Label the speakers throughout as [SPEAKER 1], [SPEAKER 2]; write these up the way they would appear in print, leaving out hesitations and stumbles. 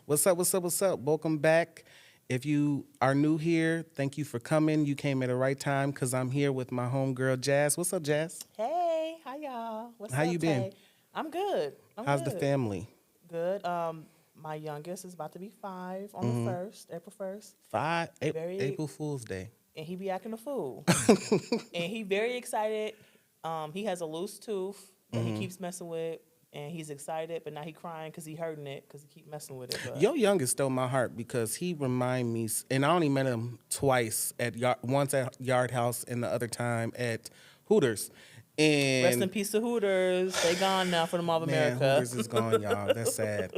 [SPEAKER 1] What's up? What's up? What's up? Welcome back. If you are new here, thank you for coming. You came at the right time because I'm here with my homegirl, Jazz. What's up, Jazz?
[SPEAKER 2] Hey, hi y'all. What's
[SPEAKER 1] How
[SPEAKER 2] up,
[SPEAKER 1] you been?
[SPEAKER 2] Tay? I'm good.
[SPEAKER 1] How's the family?
[SPEAKER 2] Good. My youngest is about to be 5 on the first, April 1st. Very
[SPEAKER 1] April Fool's Day.
[SPEAKER 2] and he be acting a fool. And he very excited. He has a loose tooth that he keeps messing with, and he's excited, but now he crying because he hurting it because he keep messing with it. But
[SPEAKER 1] Your youngest stole my heart because he remind me, and I only met him twice once at Yard House and the other time at Hooters. And
[SPEAKER 2] rest in peace to Hooters. They gone now for the Mall of
[SPEAKER 1] man,
[SPEAKER 2] America.
[SPEAKER 1] Hooters is gone, y'all. That's sad.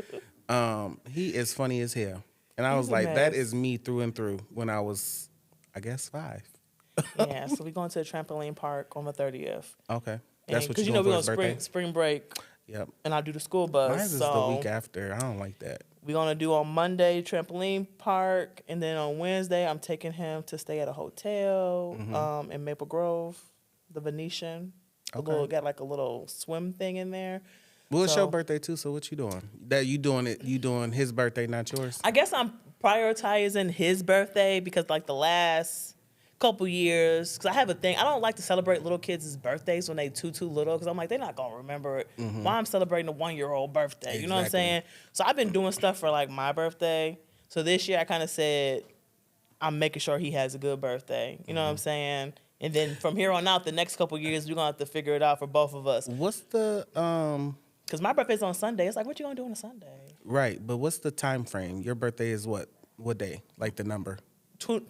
[SPEAKER 1] He is funny as hell, and I
[SPEAKER 2] He's
[SPEAKER 1] was
[SPEAKER 2] a
[SPEAKER 1] like, that
[SPEAKER 2] mess.
[SPEAKER 1] is me through and through when I was, I guess, 5.
[SPEAKER 2] Yeah, so we going to the trampoline park on the 30th.
[SPEAKER 1] Okay, that's what
[SPEAKER 2] Because
[SPEAKER 1] you
[SPEAKER 2] you know
[SPEAKER 1] doing
[SPEAKER 2] we're
[SPEAKER 1] for his
[SPEAKER 2] on
[SPEAKER 1] birthday.
[SPEAKER 2] spring break,
[SPEAKER 1] Yep.
[SPEAKER 2] and I do the school bus.
[SPEAKER 1] Mine is
[SPEAKER 2] so
[SPEAKER 1] the week after. I don't like that.
[SPEAKER 2] we're gonna do on Monday trampoline park, and then on Wednesday I'm taking him to stay at a hotel in Maple Grove, the Venetian.
[SPEAKER 1] Okay.
[SPEAKER 2] Got like a little swim thing in there.
[SPEAKER 1] Well, it's
[SPEAKER 2] So-
[SPEAKER 1] your birthday too, so what you doing? That you doing it? You doing his birthday, not yours?
[SPEAKER 2] I guess I'm prioritizing his birthday because like the last couple years, because I have a thing. I don't like to celebrate little kids' birthdays when they too little, because I'm like, they're not gonna remember it. Why I'm celebrating a 1-year-old birthday? You know what I'm
[SPEAKER 1] Exactly.
[SPEAKER 2] saying? So I've been doing stuff for like my birthday. So this year I kind of said I'm making sure he has a good birthday. You know what I'm saying? And then from here on out, the next couple years we're gonna have to figure it out for both of us.
[SPEAKER 1] What's the
[SPEAKER 2] Cause my birthday's on Sunday. It's like, what you gonna do on a Sunday?
[SPEAKER 1] right? But what's the time frame? Your birthday is what? What day? Like the number?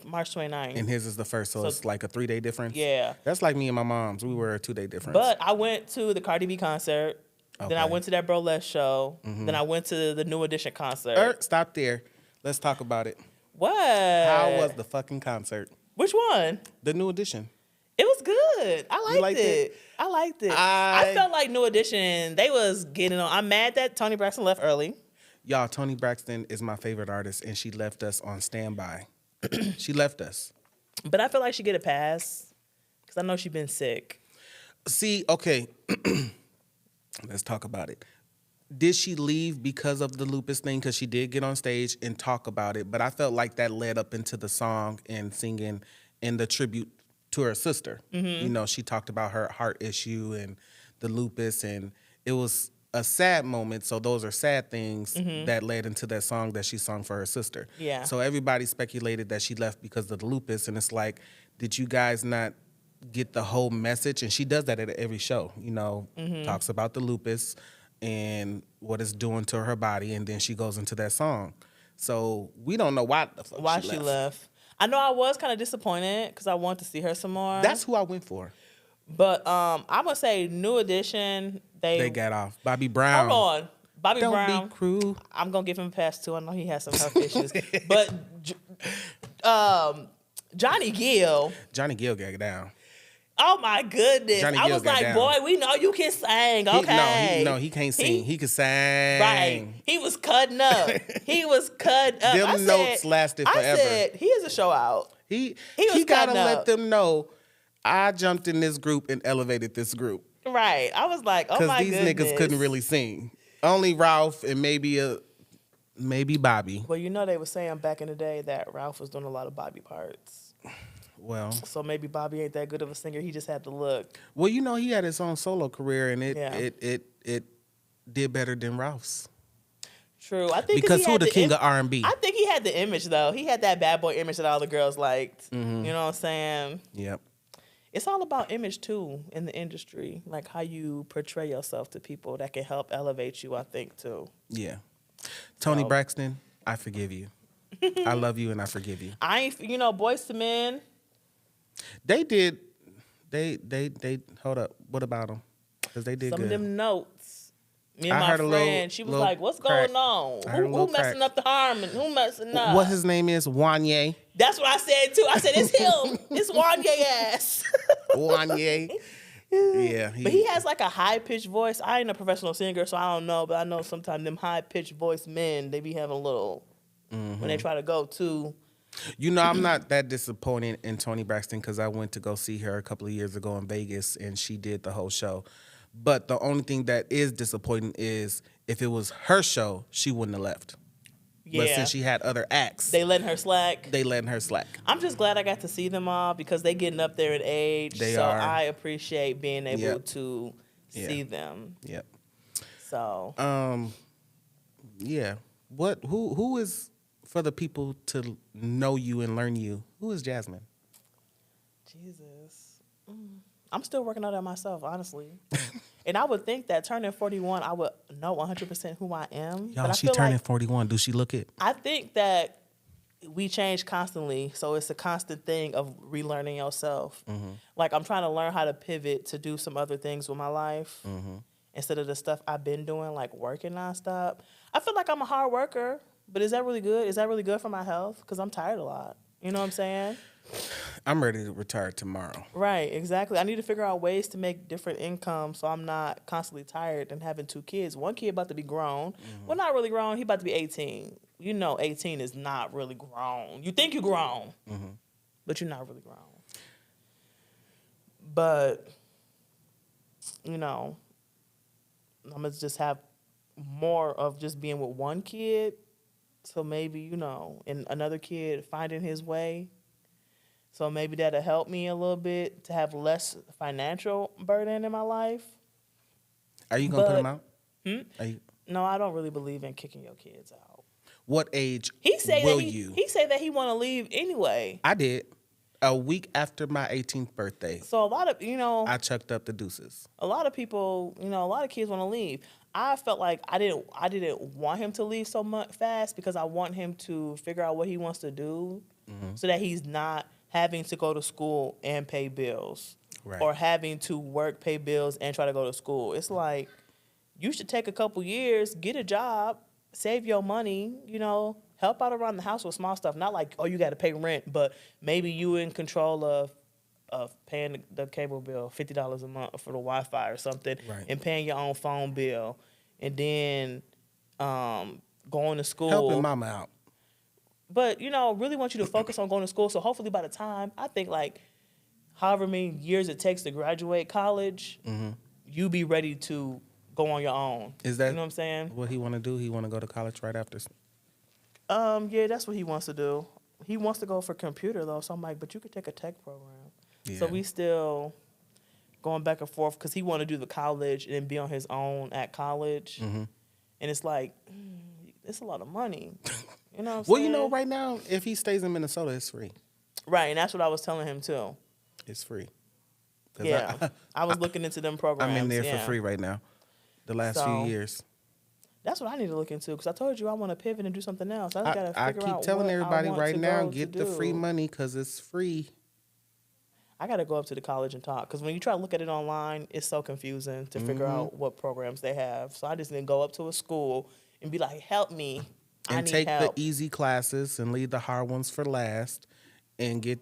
[SPEAKER 2] March 29th.
[SPEAKER 1] And his is the first, so it's like a 3-day difference.
[SPEAKER 2] Yeah.
[SPEAKER 1] That's like me and my mom's. We were a 2-day difference.
[SPEAKER 2] But I went to the Cardi B concert. Then I
[SPEAKER 1] Okay.
[SPEAKER 2] went to that Burlesque show. Then I went to the New Edition concert.
[SPEAKER 1] Stop there. Let's talk about it.
[SPEAKER 2] What?
[SPEAKER 1] How was the fucking concert?
[SPEAKER 2] Which one?
[SPEAKER 1] The New Edition.
[SPEAKER 2] It was good. I liked
[SPEAKER 1] liked
[SPEAKER 2] it.
[SPEAKER 1] it?
[SPEAKER 2] I liked it.
[SPEAKER 1] I
[SPEAKER 2] I felt like New Edition, they was getting on. I'm mad that Toni Braxton left early.
[SPEAKER 1] Y'all, Toni Braxton is my favorite artist, and she left us on standby. She left us.
[SPEAKER 2] But I feel like she get a pass. Because I know she been sick.
[SPEAKER 1] See, okay. Let's talk about it. Did she leave because of the lupus thing? Because she did get on stage and talk about it, but I felt like that led up into the song and singing and the tribute to her sister. You know, she talked about her heart issue and the lupus, and it was a sad moment. So those are sad things that led into that song that she sung for her sister.
[SPEAKER 2] Yeah.
[SPEAKER 1] So everybody speculated that she left because of the lupus, and it's like, did you guys not get the whole message? And she does that at every show, you know, talks about the lupus and what it's doing to her body, and then she goes into that song. So we don't know why the fuck
[SPEAKER 2] Why she left. I know I was kind of disappointed because I wanted to see her some more.
[SPEAKER 1] That's who I went for.
[SPEAKER 2] But I'm going to say New Edition,
[SPEAKER 1] They got off. Bobby Brown.
[SPEAKER 2] Hold on. Bobby
[SPEAKER 1] Don't
[SPEAKER 2] Brown.
[SPEAKER 1] be cruel.
[SPEAKER 2] I'm gonna give him a pass too. I know he has some health issues, but Johnny Gill.
[SPEAKER 1] Johnny Gill got down.
[SPEAKER 2] Oh my goodness!
[SPEAKER 1] Johnny
[SPEAKER 2] I
[SPEAKER 1] Gill
[SPEAKER 2] was
[SPEAKER 1] got
[SPEAKER 2] like,
[SPEAKER 1] down.
[SPEAKER 2] boy, we know you can sing. Okay,
[SPEAKER 1] No, he can't sing. He can sing.
[SPEAKER 2] right. He was cutting up. He was cutting up.
[SPEAKER 1] Them notes lasted
[SPEAKER 2] I
[SPEAKER 1] forever.
[SPEAKER 2] said he is a show out.
[SPEAKER 1] He
[SPEAKER 2] was
[SPEAKER 1] gotta
[SPEAKER 2] cutting
[SPEAKER 1] let
[SPEAKER 2] up.
[SPEAKER 1] them know I jumped in this group and elevated this group.
[SPEAKER 2] Right. I was like, oh
[SPEAKER 1] Because
[SPEAKER 2] my
[SPEAKER 1] these
[SPEAKER 2] goodness.
[SPEAKER 1] niggas couldn't really sing. Only Ralph and maybe Bobby.
[SPEAKER 2] Well, you know they were saying back in the day that Ralph was doing a lot of Bobby parts.
[SPEAKER 1] Well,
[SPEAKER 2] So maybe Bobby ain't that good of a singer. He just had to look.
[SPEAKER 1] you know, he had his own solo career, and
[SPEAKER 2] Yeah.
[SPEAKER 1] it did better than Ralph's.
[SPEAKER 2] True. I think
[SPEAKER 1] Because
[SPEAKER 2] he
[SPEAKER 1] who
[SPEAKER 2] had
[SPEAKER 1] the king
[SPEAKER 2] im-
[SPEAKER 1] of R&B?
[SPEAKER 2] I think he had the image though. He had that bad boy image that all the girls liked.
[SPEAKER 1] Mm-hmm.
[SPEAKER 2] You know what I'm saying?
[SPEAKER 1] Yep.
[SPEAKER 2] It's all about image too in the industry, like how you portray yourself to people that can help elevate you. I think too.
[SPEAKER 1] Yeah. Toni
[SPEAKER 2] So-
[SPEAKER 1] Braxton, I forgive you. I love you and I forgive you.
[SPEAKER 2] I ain't, Boys to Men.
[SPEAKER 1] They did. They hold up. What about them? Because they did
[SPEAKER 2] Some
[SPEAKER 1] good.
[SPEAKER 2] of them notes. Me and
[SPEAKER 1] I
[SPEAKER 2] my
[SPEAKER 1] heard a little-
[SPEAKER 2] friend, she was
[SPEAKER 1] little
[SPEAKER 2] like, "What's
[SPEAKER 1] crack.
[SPEAKER 2] going on?
[SPEAKER 1] I heard a
[SPEAKER 2] Who
[SPEAKER 1] little
[SPEAKER 2] messing
[SPEAKER 1] crack.
[SPEAKER 2] up the harmony? Who messing up?"
[SPEAKER 1] What his name is? Wanye.
[SPEAKER 2] That's what I said too. I said it's him. It's Wanye ass.
[SPEAKER 1] Wanye. Yeah.
[SPEAKER 2] But he has like a high pitched voice. I ain't a professional singer, so I don't know. But I know sometimes them high pitched voice men, they be having a little when they try to go too.
[SPEAKER 1] You know, I'm not that disappointed in Toni Braxton because I went to go see her a couple of years ago in Vegas, and she did the whole show. But the only thing that is disappointing is if it was her show, she wouldn't have left. But
[SPEAKER 2] Yeah.
[SPEAKER 1] since she had other acts,
[SPEAKER 2] They letting her slack.
[SPEAKER 1] they letting her slack.
[SPEAKER 2] I'm just glad I got to see them all because they getting up there in age.
[SPEAKER 1] They
[SPEAKER 2] so
[SPEAKER 1] are.
[SPEAKER 2] I appreciate being able
[SPEAKER 1] Yep.
[SPEAKER 2] to
[SPEAKER 1] Yeah.
[SPEAKER 2] see them.
[SPEAKER 1] Yep.
[SPEAKER 2] So
[SPEAKER 1] Yeah. Who is, for the people to know you and learn you, who is Jasmine?
[SPEAKER 2] Jesus. I'm still working on that myself, honestly. And I would think that turning 41, I would know 100% who I am.
[SPEAKER 1] Y'all,
[SPEAKER 2] but I
[SPEAKER 1] she
[SPEAKER 2] feel
[SPEAKER 1] turning
[SPEAKER 2] like
[SPEAKER 1] 41. Do she look it?
[SPEAKER 2] I think that we change constantly, so it's a constant thing of relearning yourself. Like I'm trying to learn how to pivot to do some other things with my life instead of the stuff I've been doing, like working nonstop. I feel like I'm a hard worker, but is that really good? Is that really good for my health? Because I'm tired a lot. You know what I'm saying?
[SPEAKER 1] I'm ready to retire tomorrow.
[SPEAKER 2] Right, exactly. I need to figure out ways to make different income so I'm not constantly tired and having two kids. One kid about to be grown. Well, not really grown. He about to be 18. You know 18 is not really grown. You think you're grown, but you're not really grown. But, you know, I'm going to just have more of just being with one kid. So maybe, you know, and another kid finding his way. So maybe that'll help me a little bit to have less financial burden in my life.
[SPEAKER 1] Are you going to put him out? Are you,
[SPEAKER 2] No, I don't really believe in kicking your kids out.
[SPEAKER 1] what age
[SPEAKER 2] He said
[SPEAKER 1] will
[SPEAKER 2] that
[SPEAKER 1] you?
[SPEAKER 2] He said that he want to leave anyway.
[SPEAKER 1] I did. A week after my 18th birthday,
[SPEAKER 2] So a lot of, you know,
[SPEAKER 1] I chucked up the deuces.
[SPEAKER 2] a lot of people, you know, a lot of kids want to leave. I felt like I didn't want him to leave so much fast because I want him to figure out what he wants to do so that he's not having to go to school and pay bills or having to work, pay bills, and try to go to school. It's like you should take a couple years, get a job, save your money, you know, help out around the house with small stuff. Not like, oh, you got to pay rent, but maybe you in control of paying the cable bill, $50 a month for the Wi-Fi or something, and paying your own phone bill, and then going to school.
[SPEAKER 1] Helping mama out.
[SPEAKER 2] But, you know, really want you to focus on going to school. So hopefully by the time, I think like however many years it takes to graduate college, you be ready to go on your own.
[SPEAKER 1] Is that,
[SPEAKER 2] you know what I'm saying?
[SPEAKER 1] What he want to do? He want to go to college right after?
[SPEAKER 2] Yeah, that's what he wants to do. He wants to go for computer though. So I'm like, but you could take a tech program. Yeah. So we still going back and forth because he want to do the college and then be on his own at college. And it's like, it's a lot of money. You know what I'm saying?
[SPEAKER 1] Well, you know, right now, if he stays in Minnesota, it's free.
[SPEAKER 2] Right, and that's what I was telling him too.
[SPEAKER 1] It's free.
[SPEAKER 2] Yeah, I was looking into them programs.
[SPEAKER 1] I'm in there for free right now. The last few years.
[SPEAKER 2] That's what I need to look into because I told you I want to pivot and do something else. I just got to figure out.
[SPEAKER 1] I keep telling everybody right now, get the
[SPEAKER 2] do.
[SPEAKER 1] free money because it's free.
[SPEAKER 2] I got to go up to the college and talk because when you try to look at it online, it's so confusing to figure out what programs they have. So I just need to go up to a school and be like, "Help me."
[SPEAKER 1] And take the easy classes and leave the hard ones for last and get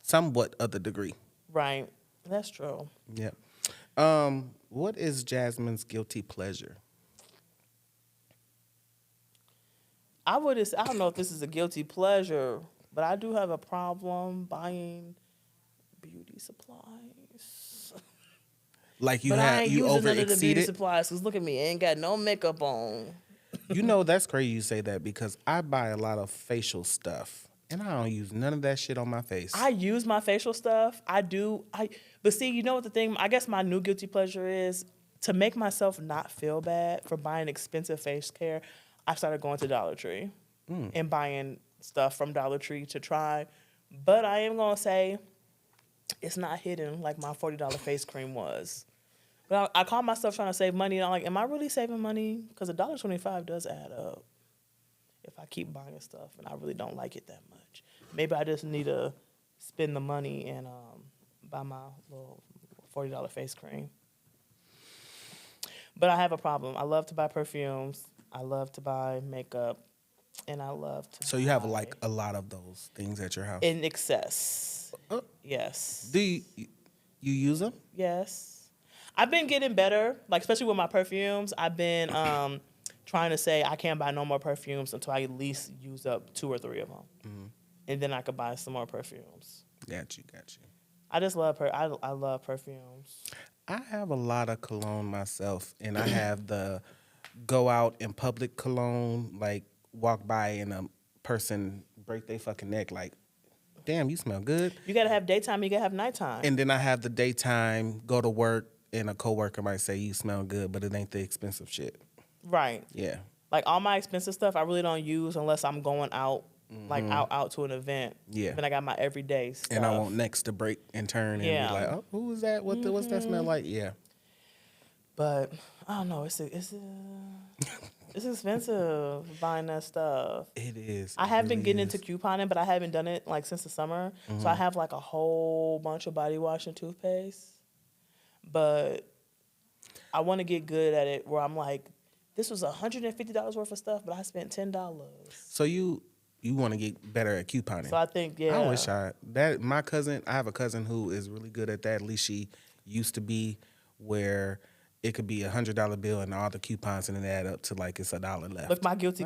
[SPEAKER 1] somewhat of the degree.
[SPEAKER 2] Right. That's true.
[SPEAKER 1] Yep. What is Jasmine's guilty pleasure?
[SPEAKER 2] I don't know if this is a guilty pleasure, but I do have a problem buying beauty supplies.
[SPEAKER 1] Like
[SPEAKER 2] I ain't
[SPEAKER 1] you
[SPEAKER 2] using none of the beauty
[SPEAKER 1] overexceeded?
[SPEAKER 2] supplies because look at me, I ain't got no makeup on.
[SPEAKER 1] You know, that's crazy you say that because I buy a lot of facial stuff and I don't use none of that shit on my face.
[SPEAKER 2] I use my facial stuff. I do. But see, you know what the thing, I guess my new guilty pleasure is to make myself not feel bad for buying expensive face care. I started going to Dollar Tree and buying stuff from Dollar Tree to try. But I am going to say it's not hidden like my $40 face cream was. But I caught myself trying to save money, and I'm like, am I really saving money? Because $1.25 does add up if I keep buying stuff, and I really don't like it that much. Maybe I just need to spend the money and buy my little $40 face cream. But I have a problem. I love to buy perfumes. I love to buy makeup, and I love to.
[SPEAKER 1] So you have like a lot of those things at your house
[SPEAKER 2] in excess. Yes.
[SPEAKER 1] Do you use them?
[SPEAKER 2] Yes. I've been getting better, like especially with my perfumes. I've been trying to say I can't buy no more perfumes until I at least use up 2 or 3 of them, and then I could buy some more perfumes.
[SPEAKER 1] Got you.
[SPEAKER 2] I just love I love perfumes.
[SPEAKER 1] I have a lot of cologne myself, and I have the go out in public cologne, like walk by and a person break their fucking neck, like, damn, you smell good.
[SPEAKER 2] You gotta have daytime, you gotta have nighttime.
[SPEAKER 1] And then I have the daytime, go to work, and a coworker might say you smell good, but it ain't the expensive shit.
[SPEAKER 2] Right.
[SPEAKER 1] Yeah.
[SPEAKER 2] Like all my expensive stuff, I really don't use unless I'm going out, like out to an event.
[SPEAKER 1] Yeah.
[SPEAKER 2] Then I got my everyday stuff.
[SPEAKER 1] And I want necks to break and turn and be like, oh, who is that? What's that smell like? Yeah.
[SPEAKER 2] But I don't know. It's expensive buying that stuff.
[SPEAKER 1] It is.
[SPEAKER 2] I have been getting into couponing, but I haven't done it like since the summer. So I have like a whole bunch of body wash and toothpaste. But I want to get good at it where I'm like, this was $150 worth of stuff, but I spent $10.
[SPEAKER 1] So you want to get better at couponing.
[SPEAKER 2] So I think, yeah.
[SPEAKER 1] I wish I have a cousin who is really good at that. At least she used to be, where it could be $100 bill and all the coupons and it add up to like it's $1 left.
[SPEAKER 2] Look, my guilty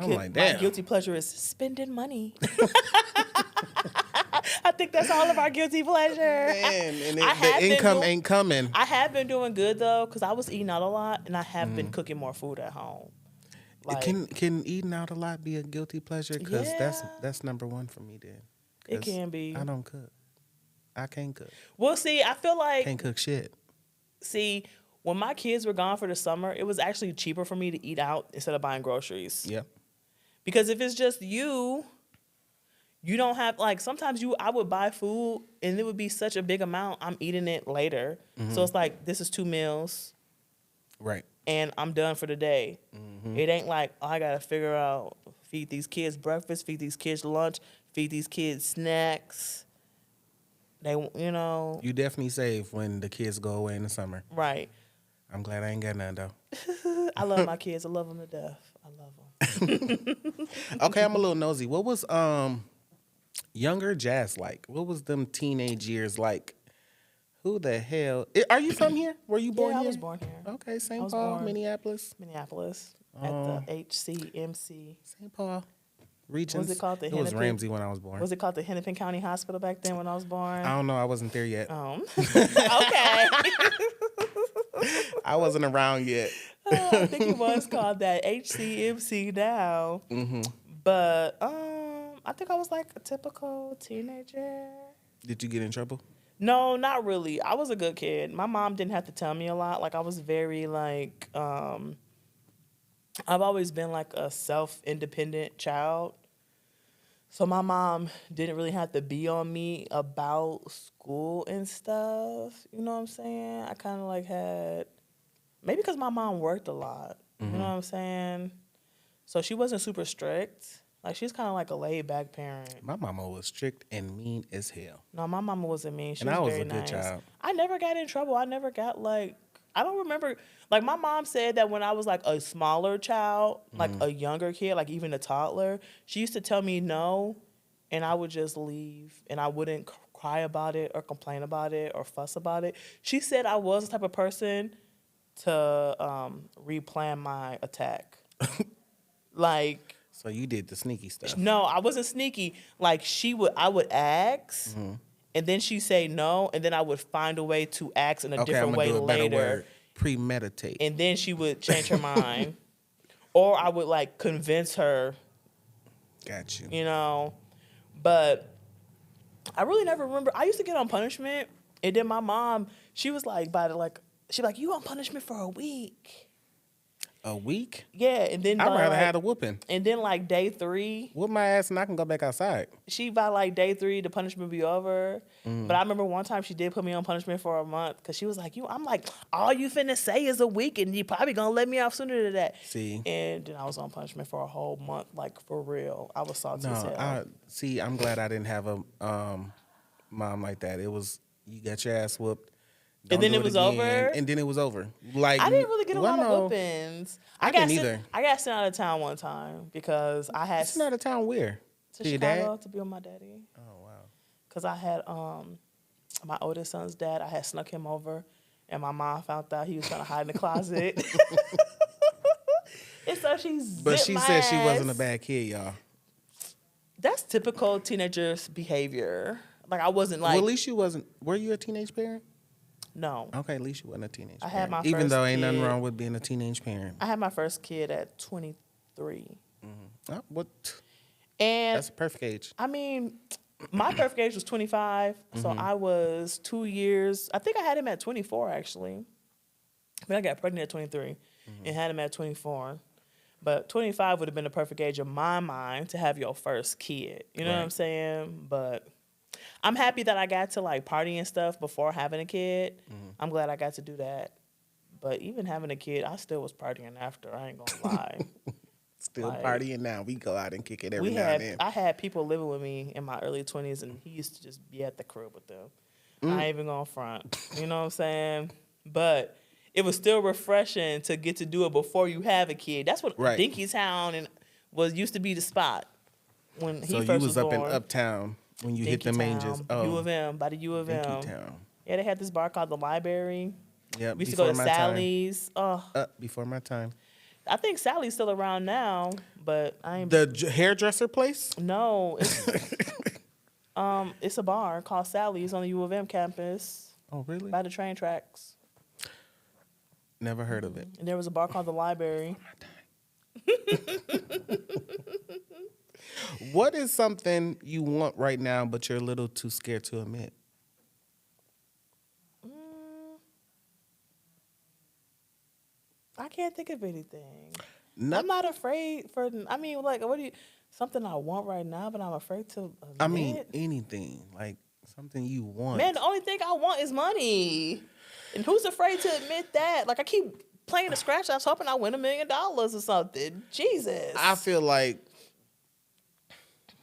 [SPEAKER 2] pleasure is spending money. I think that's all of our guilty pleasure.
[SPEAKER 1] Man, and the income ain't coming.
[SPEAKER 2] I have been doing good though, because I was eating out a lot, and I have been cooking more food at home. Like,
[SPEAKER 1] can eating out a lot be a guilty pleasure? Because that's number one for me. Then
[SPEAKER 2] it can be.
[SPEAKER 1] I don't cook. I can't cook.
[SPEAKER 2] Well, see, I feel like
[SPEAKER 1] can't cook shit.
[SPEAKER 2] See, when my kids were gone for the summer, it was actually cheaper for me to eat out instead of buying groceries.
[SPEAKER 1] Yeah.
[SPEAKER 2] Because if it's just you don't have, like, sometimes I would buy food and it would be such a big amount, I'm eating it later. So it's like, this is 2 meals.
[SPEAKER 1] Right.
[SPEAKER 2] And I'm done for the day. It ain't like, oh, I got to figure out, feed these kids breakfast, feed these kids lunch, feed these kids snacks. They, you know.
[SPEAKER 1] You definitely save when the kids go away in the summer.
[SPEAKER 2] Right.
[SPEAKER 1] I'm glad I ain't got none, though.
[SPEAKER 2] I love my kids. I love them to death. I love them.
[SPEAKER 1] Okay, I'm a little nosy. What was younger Jazz like? What was them teenage years like? Who the hell? Are you from here? Were you born here?
[SPEAKER 2] I was born here.
[SPEAKER 1] Okay, St. Paul, Minneapolis.
[SPEAKER 2] At the HCMC.
[SPEAKER 1] St. Paul. Regions.
[SPEAKER 2] Was it called the
[SPEAKER 1] It was Ramsey when I was born.
[SPEAKER 2] Was it called the Hennepin County Hospital back then when I was born?
[SPEAKER 1] I don't know. I wasn't there yet.
[SPEAKER 2] Okay.
[SPEAKER 1] I wasn't around yet.
[SPEAKER 2] I think it was called that HCMC now. But I think I was like a typical teenager.
[SPEAKER 1] Did you get in trouble?
[SPEAKER 2] No, not really. I was a good kid. My mom didn't have to tell me a lot. Like, I was very, like, I've always been, like, a self-independent child. So my mom didn't really have to be on me about school and stuff. You know what I'm saying? I kind of, like, had... Maybe because my mom worked a lot. You know what I'm saying? So she wasn't super strict. Like, she's kind of like a laid-back parent.
[SPEAKER 1] My mama was strict and mean as hell.
[SPEAKER 2] No, my mama wasn't mean. She
[SPEAKER 1] was
[SPEAKER 2] very
[SPEAKER 1] a good child.
[SPEAKER 2] I never got in trouble. I never got, like... I don't remember... Like, my mom said that when I was, like, a smaller child, like a younger kid, like even a toddler, she used to tell me no, and I would just leave, and I wouldn't cry about it or complain about it or fuss about it. She said I was the type of person to replan my attack. Like...
[SPEAKER 1] So you did the sneaky stuff.
[SPEAKER 2] No, I wasn't sneaky. Like, I would ask, and then she'd say no, and then I would find a way to ask in a different way later.
[SPEAKER 1] Premeditate.
[SPEAKER 2] And then she would change her mind. Or I would, like, convince her.
[SPEAKER 1] Got you.
[SPEAKER 2] You know? But I really never remember. I used to get on punishment, and then my mom, she was like, she'd be like, you on punishment for a week.
[SPEAKER 1] A week?
[SPEAKER 2] Yeah, and then
[SPEAKER 1] I'd rather have a whooping.
[SPEAKER 2] And then, like, day 3,
[SPEAKER 1] whoop my ass and I can go back outside.
[SPEAKER 2] By like day 3, the punishment be over. But I remember one time she did put me on punishment for a month because she was like, I'm like, all you finna say is a week, and you probably gonna let me off sooner than that.
[SPEAKER 1] See,
[SPEAKER 2] and then I was on punishment for a whole month, like, for real. I was salty as hell.
[SPEAKER 1] I'm glad I didn't have a mom like that. It was, you got your ass whooped.
[SPEAKER 2] And then it was over?
[SPEAKER 1] And then it was over. Like,
[SPEAKER 2] I didn't really get a lot of whoopings.
[SPEAKER 1] I didn't either.
[SPEAKER 2] I got sent out of town one time because I had...
[SPEAKER 1] Sent out of town where?
[SPEAKER 2] To Chicago to be with my daddy.
[SPEAKER 1] Oh, wow.
[SPEAKER 2] Because I had my oldest son's dad, I had snuck him over, and my mom found out he was trying to hide in the closet. And so she zipped
[SPEAKER 1] But she
[SPEAKER 2] my
[SPEAKER 1] said
[SPEAKER 2] ass.
[SPEAKER 1] she wasn't a bad kid, y'all.
[SPEAKER 2] That's typical teenagers' behavior. Like, I wasn't like...
[SPEAKER 1] Well, at least you wasn't... Were you a teenage parent?
[SPEAKER 2] No.
[SPEAKER 1] Okay, at least you wasn't a teenage
[SPEAKER 2] I
[SPEAKER 1] parent.
[SPEAKER 2] had my
[SPEAKER 1] Even
[SPEAKER 2] first
[SPEAKER 1] though ain't nothing
[SPEAKER 2] kid.
[SPEAKER 1] wrong with being a teenage parent.
[SPEAKER 2] I had my first kid at 23.
[SPEAKER 1] Oh, what?
[SPEAKER 2] And
[SPEAKER 1] That's a perfect age.
[SPEAKER 2] I mean, my perfect age was 25. So I was 2 years. I think I had him at 24, actually. I mean, I got pregnant at 23 and had him at 24. But 25 would have been the perfect age in my mind to have your first kid. You know what I'm saying? But I'm happy that I got to like party and stuff before having a kid. I'm glad I got to do that. But even having a kid, I still was partying after. I ain't gonna lie.
[SPEAKER 1] Still
[SPEAKER 2] Like,
[SPEAKER 1] partying now. We go out and kick it every now and then.
[SPEAKER 2] I had people living with me in my early 20s, and he used to just be at the crib with them. I ain't even gonna front. You know what I'm saying? But it was still refreshing to get to do it before you have a kid. That's what Dinkytown and used to be the spot when he
[SPEAKER 1] so
[SPEAKER 2] first
[SPEAKER 1] you
[SPEAKER 2] was
[SPEAKER 1] was up
[SPEAKER 2] born.
[SPEAKER 1] in Uptown when you hit the manges.
[SPEAKER 2] Oh, U of M, by the U of M.
[SPEAKER 1] Dinkytown.
[SPEAKER 2] Yeah, they had this bar called the Library.
[SPEAKER 1] Yeah,
[SPEAKER 2] We used to go to Sally's. Oh,
[SPEAKER 1] before my time.
[SPEAKER 2] I think Sally's still around now, but I ain't.
[SPEAKER 1] The hairdresser place?
[SPEAKER 2] No, it's a bar called Sally's on the U of M campus.
[SPEAKER 1] Oh, really?
[SPEAKER 2] By the train tracks.
[SPEAKER 1] Never heard of it.
[SPEAKER 2] And there was a bar called the Library.
[SPEAKER 1] What is something you want right now, but you're a little too scared to admit?
[SPEAKER 2] I can't think of anything.
[SPEAKER 1] No,
[SPEAKER 2] I'm not afraid for. I mean, like, something I want right now, but I'm afraid to admit.
[SPEAKER 1] I mean, anything. Like, something you want.
[SPEAKER 2] Man, the only thing I want is money. And who's afraid to admit that? Like, I keep playing the scratch offs hoping I win $1 million or something. Jesus.
[SPEAKER 1] I feel like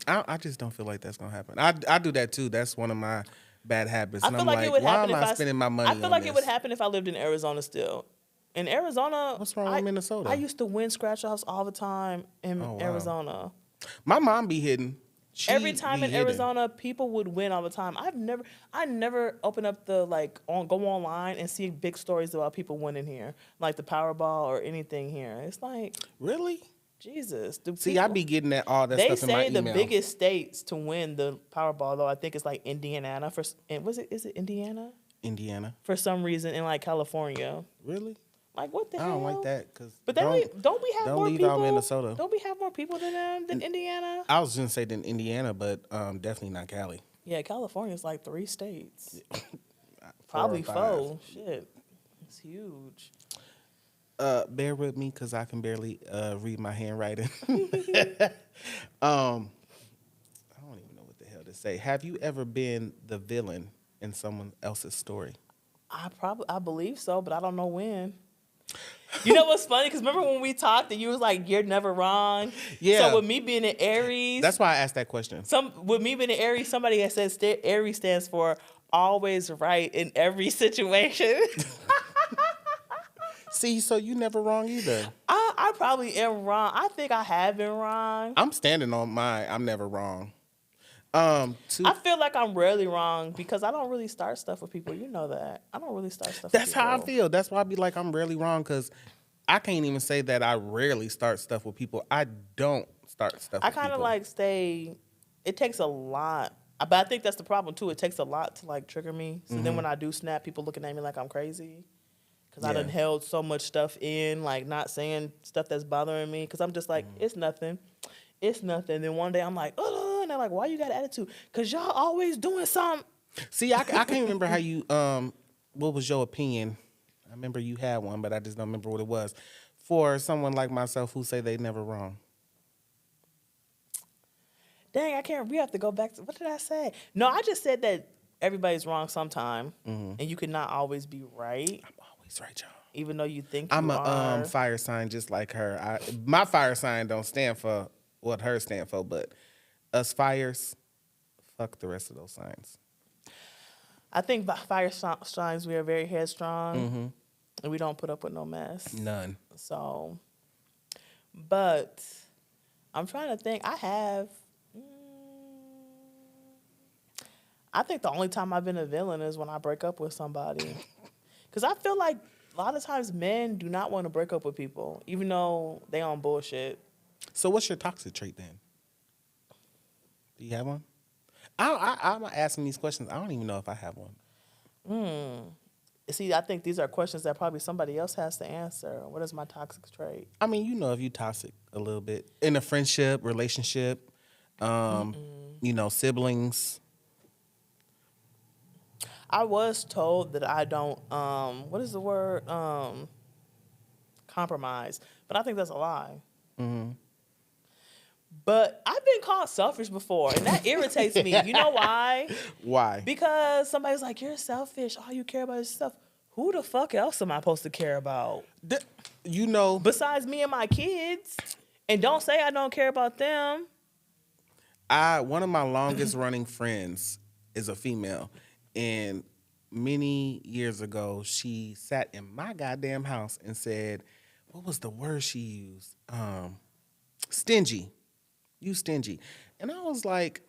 [SPEAKER 1] I just don't feel like that's gonna happen. I do that too. That's one of my bad habits.
[SPEAKER 2] I
[SPEAKER 1] And
[SPEAKER 2] feel
[SPEAKER 1] I'm
[SPEAKER 2] like
[SPEAKER 1] like,
[SPEAKER 2] it would
[SPEAKER 1] why
[SPEAKER 2] happen
[SPEAKER 1] am
[SPEAKER 2] if
[SPEAKER 1] I spending my money?
[SPEAKER 2] I feel
[SPEAKER 1] on
[SPEAKER 2] like
[SPEAKER 1] this?
[SPEAKER 2] it would happen if I lived in Arizona still. In Arizona,
[SPEAKER 1] What's wrong with Minnesota?
[SPEAKER 2] I used to win scratch offs all the time in Arizona.
[SPEAKER 1] My mom be hitting.
[SPEAKER 2] Every time in Arizona, people would win all the time. I never open up the go online and see big stories about people winning here, like the Powerball or anything here. It's like,
[SPEAKER 1] really?
[SPEAKER 2] Jesus.
[SPEAKER 1] See, I be getting all that stuff in my email.
[SPEAKER 2] They say the biggest states to win the Powerball, though, I think it's like Indiana. Is it Indiana?
[SPEAKER 1] Indiana.
[SPEAKER 2] For some reason, in like California.
[SPEAKER 1] Really?
[SPEAKER 2] Like, what the hell?
[SPEAKER 1] I don't like that
[SPEAKER 2] But don't we have more
[SPEAKER 1] leave
[SPEAKER 2] people?
[SPEAKER 1] out Minnesota.
[SPEAKER 2] Don't we have more people than them than Indiana?
[SPEAKER 1] I was gonna say than Indiana, but definitely not Cali.
[SPEAKER 2] Yeah, California's like 3 states.
[SPEAKER 1] 4
[SPEAKER 2] Probably
[SPEAKER 1] or 5.
[SPEAKER 2] 4. Shit, it's huge.
[SPEAKER 1] Bear with me because I can barely read my handwriting. I don't even know what the hell to say. Have you ever been the villain in someone else's story?
[SPEAKER 2] I believe so, but I don't know when. You know what's funny? Because remember when we talked and you was like, "You're never wrong."
[SPEAKER 1] Yeah.
[SPEAKER 2] So with me being an Aries,
[SPEAKER 1] That's why I asked that question.
[SPEAKER 2] With me being an Aries, somebody that says Aries stands for always right in every situation.
[SPEAKER 1] See, so you never wrong either.
[SPEAKER 2] I probably am wrong. I think I have been wrong.
[SPEAKER 1] I'm standing on my I'm never wrong.
[SPEAKER 2] I feel like I'm rarely wrong because I don't really start stuff with people. You know that. I don't really start stuff
[SPEAKER 1] That's
[SPEAKER 2] with people.
[SPEAKER 1] how I feel. That's why I be like, I'm rarely wrong because I can't even say that I rarely start stuff with people. I don't start stuff with people.
[SPEAKER 2] I kind of like stay, it takes a lot. But I think that's the problem too. It takes a lot to like trigger me. So then when I do snap, people looking at me like I'm crazy. Because I done held so much stuff in, like not saying stuff that's bothering me. Because I'm just like, it's nothing. It's nothing. Then one day I'm like, oh, and they're like, why you got an attitude? Because y'all always doing something.
[SPEAKER 1] See, I can't remember how you, what was your opinion? I remember you had one, but I just don't remember what it was. For someone like myself who say they never wrong.
[SPEAKER 2] Dang, I can't, we have to go back to, what did I say? No, I just said that everybody's wrong sometime. And you cannot always be right.
[SPEAKER 1] I'm always right, y'all.
[SPEAKER 2] Even though you think you
[SPEAKER 1] I'm
[SPEAKER 2] are.
[SPEAKER 1] a fire sign just like her. My fire sign don't stand for what hers stand for, but us fires, fuck the rest of those signs.
[SPEAKER 2] I think fire signs, we are very headstrong. And we don't put up with no mess.
[SPEAKER 1] None.
[SPEAKER 2] So, but I'm trying to think. I think the only time I've been a villain is when I break up with somebody. Because I feel like a lot of times men do not want to break up with people, even though they on bullshit.
[SPEAKER 1] So what's your toxic trait then? Do you have one? I'm asking these questions. I don't even know if I have one.
[SPEAKER 2] See, I think these are questions that probably somebody else has to answer. What is my toxic trait?
[SPEAKER 1] I mean, you know, if you toxic a little bit in a friendship, relationship, siblings.
[SPEAKER 2] I was told that I don't, what is the word? Compromise. But I think that's a lie. But I've been called selfish before, and that irritates me. You know why?
[SPEAKER 1] Why?
[SPEAKER 2] Because somebody's like, you're selfish. All you care about is yourself. Who the fuck else am I supposed to care about? Besides me and my kids. And don't say I don't care about them.
[SPEAKER 1] One of my longest running friends is a female. And many years ago, she sat in my goddamn house and said, what was the word she used? Stingy. You stingy. And I was like,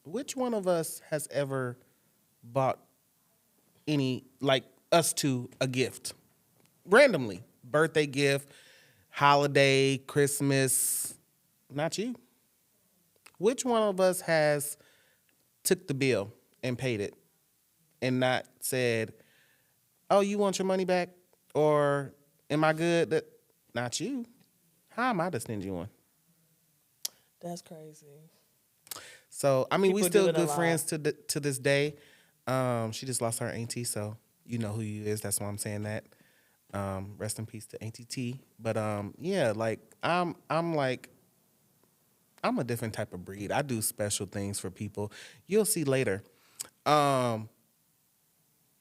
[SPEAKER 1] which one of us has ever bought us two a gift? Randomly. Birthday gift, holiday, Christmas. Not you. Which one of us has took the bill and paid it and not said, oh, you want your money back? Or am I good? Not you. How am I the stingy one?
[SPEAKER 2] That's crazy.
[SPEAKER 1] So, I mean,
[SPEAKER 2] People
[SPEAKER 1] we still good
[SPEAKER 2] lot.
[SPEAKER 1] friends to this day. She just lost her auntie, so you know who you is. That's why I'm saying that. Rest in peace to Auntie T. But yeah, like I'm a different type of breed. I do special things for people. You'll see later.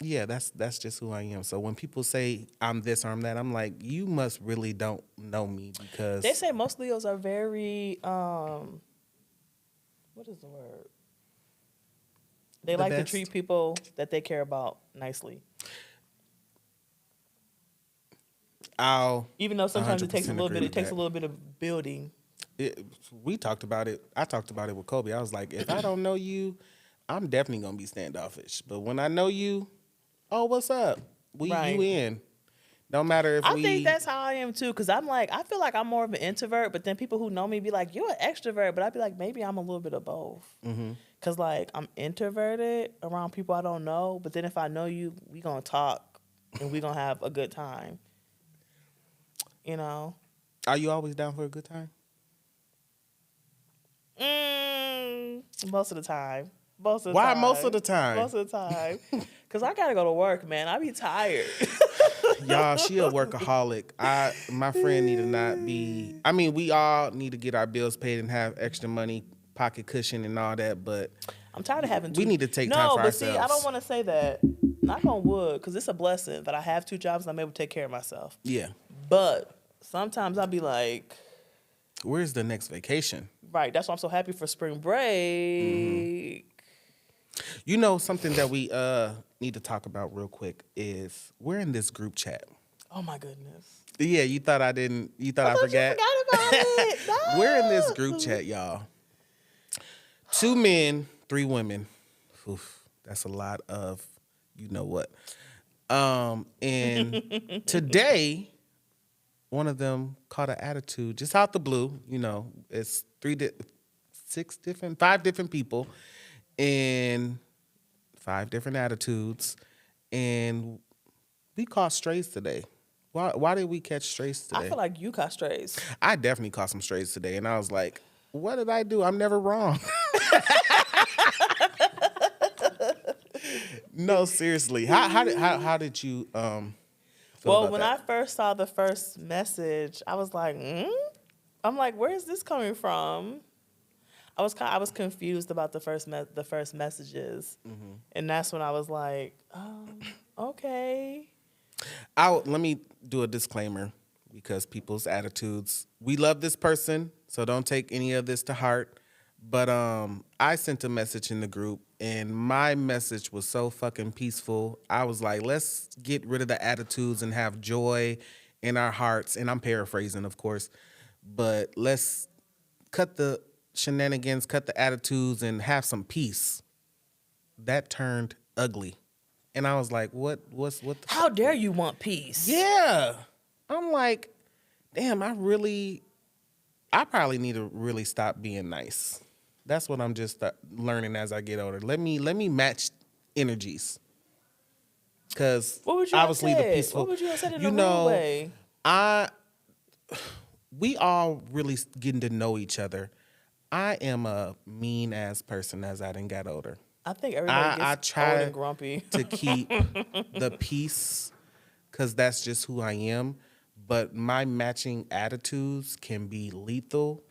[SPEAKER 1] Yeah, that's just who I am. So when people say I'm this or I'm that, I'm like, you must really don't know me because
[SPEAKER 2] they say most Leos are very what is the word? They like to treat people that they care about nicely. Even though sometimes it takes a little bit. It takes a little bit of building.
[SPEAKER 1] We talked about it. I talked about it with Kobe. I was like, if I don't know you, I'm definitely gonna be standoffish. But when I know you, oh, what's up? You in. No matter if
[SPEAKER 2] I think that's how I am too, because I'm like, I feel like I'm more of an introvert, but then people who know me be like, you're an extrovert, but I'd be like, maybe I'm a little bit of both. Because like I'm introverted around people I don't know, but then if I know you, we gonna talk and we gonna have a good time. You know?
[SPEAKER 1] Are you always down for a good time?
[SPEAKER 2] Most of the time. Most of the
[SPEAKER 1] Why
[SPEAKER 2] time.
[SPEAKER 1] most of the time?
[SPEAKER 2] Most of the time. Because I got to go to work, man. I be tired.
[SPEAKER 1] Y'all, she a workaholic. My friend need to not be. I mean, we all need to get our bills paid and have extra money, pocket cushion and all that, but
[SPEAKER 2] I'm tired of having
[SPEAKER 1] we need to take time for ourselves.
[SPEAKER 2] No, but see, I don't want to say that. Knock on wood, because it's a blessing that I have 2 jobs and I'm able to take care of myself.
[SPEAKER 1] Yeah.
[SPEAKER 2] But sometimes I'll be like,
[SPEAKER 1] where's the next vacation?
[SPEAKER 2] Right. That's why I'm so happy for spring break.
[SPEAKER 1] You know, something that we need to talk about real quick is we're in this group chat.
[SPEAKER 2] Oh my goodness.
[SPEAKER 1] Yeah, you thought I forgot?
[SPEAKER 2] You forgot about it. No.
[SPEAKER 1] We're in this group chat, y'all. 2 men, 3 women. Oof, that's a lot of you know what. And today, one of them caught an attitude just out the blue. You know, it's 5 different people and 5 different attitudes, and we caught strays today. Why did we catch strays today?
[SPEAKER 2] I feel like you caught strays.
[SPEAKER 1] I definitely caught some strays today, and I was like, what did I do? I'm never wrong. No, seriously. How did you
[SPEAKER 2] well, when I first saw the first message, I was like, I'm like, where is this coming from? I was confused about the first messages, and that's when I was like, okay.
[SPEAKER 1] Let me do a disclaimer because people's attitudes. We love this person, so don't take any of this to heart. But I sent a message in the group, and my message was so fucking peaceful. I was like, let's get rid of the attitudes and have joy in our hearts. And I'm paraphrasing, of course, but let's cut the shenanigans, cut the attitudes, and have some peace. That turned ugly. And I was like, what
[SPEAKER 2] How dare you want peace?
[SPEAKER 1] Yeah. I'm like, damn, I probably need to really stop being nice. That's what I'm just learning as I get older. Let me match energies. Because
[SPEAKER 2] What would you
[SPEAKER 1] obviously
[SPEAKER 2] have
[SPEAKER 1] the
[SPEAKER 2] said?
[SPEAKER 1] peaceful.
[SPEAKER 2] What would you have said in
[SPEAKER 1] You
[SPEAKER 2] a rude
[SPEAKER 1] know,
[SPEAKER 2] way?
[SPEAKER 1] We all really getting to know each other. I am a mean ass person as I done got older.
[SPEAKER 2] I think everybody
[SPEAKER 1] I
[SPEAKER 2] gets
[SPEAKER 1] try
[SPEAKER 2] old and grumpy.
[SPEAKER 1] to keep the peace because that's just who I am. But my matching attitudes can be lethal.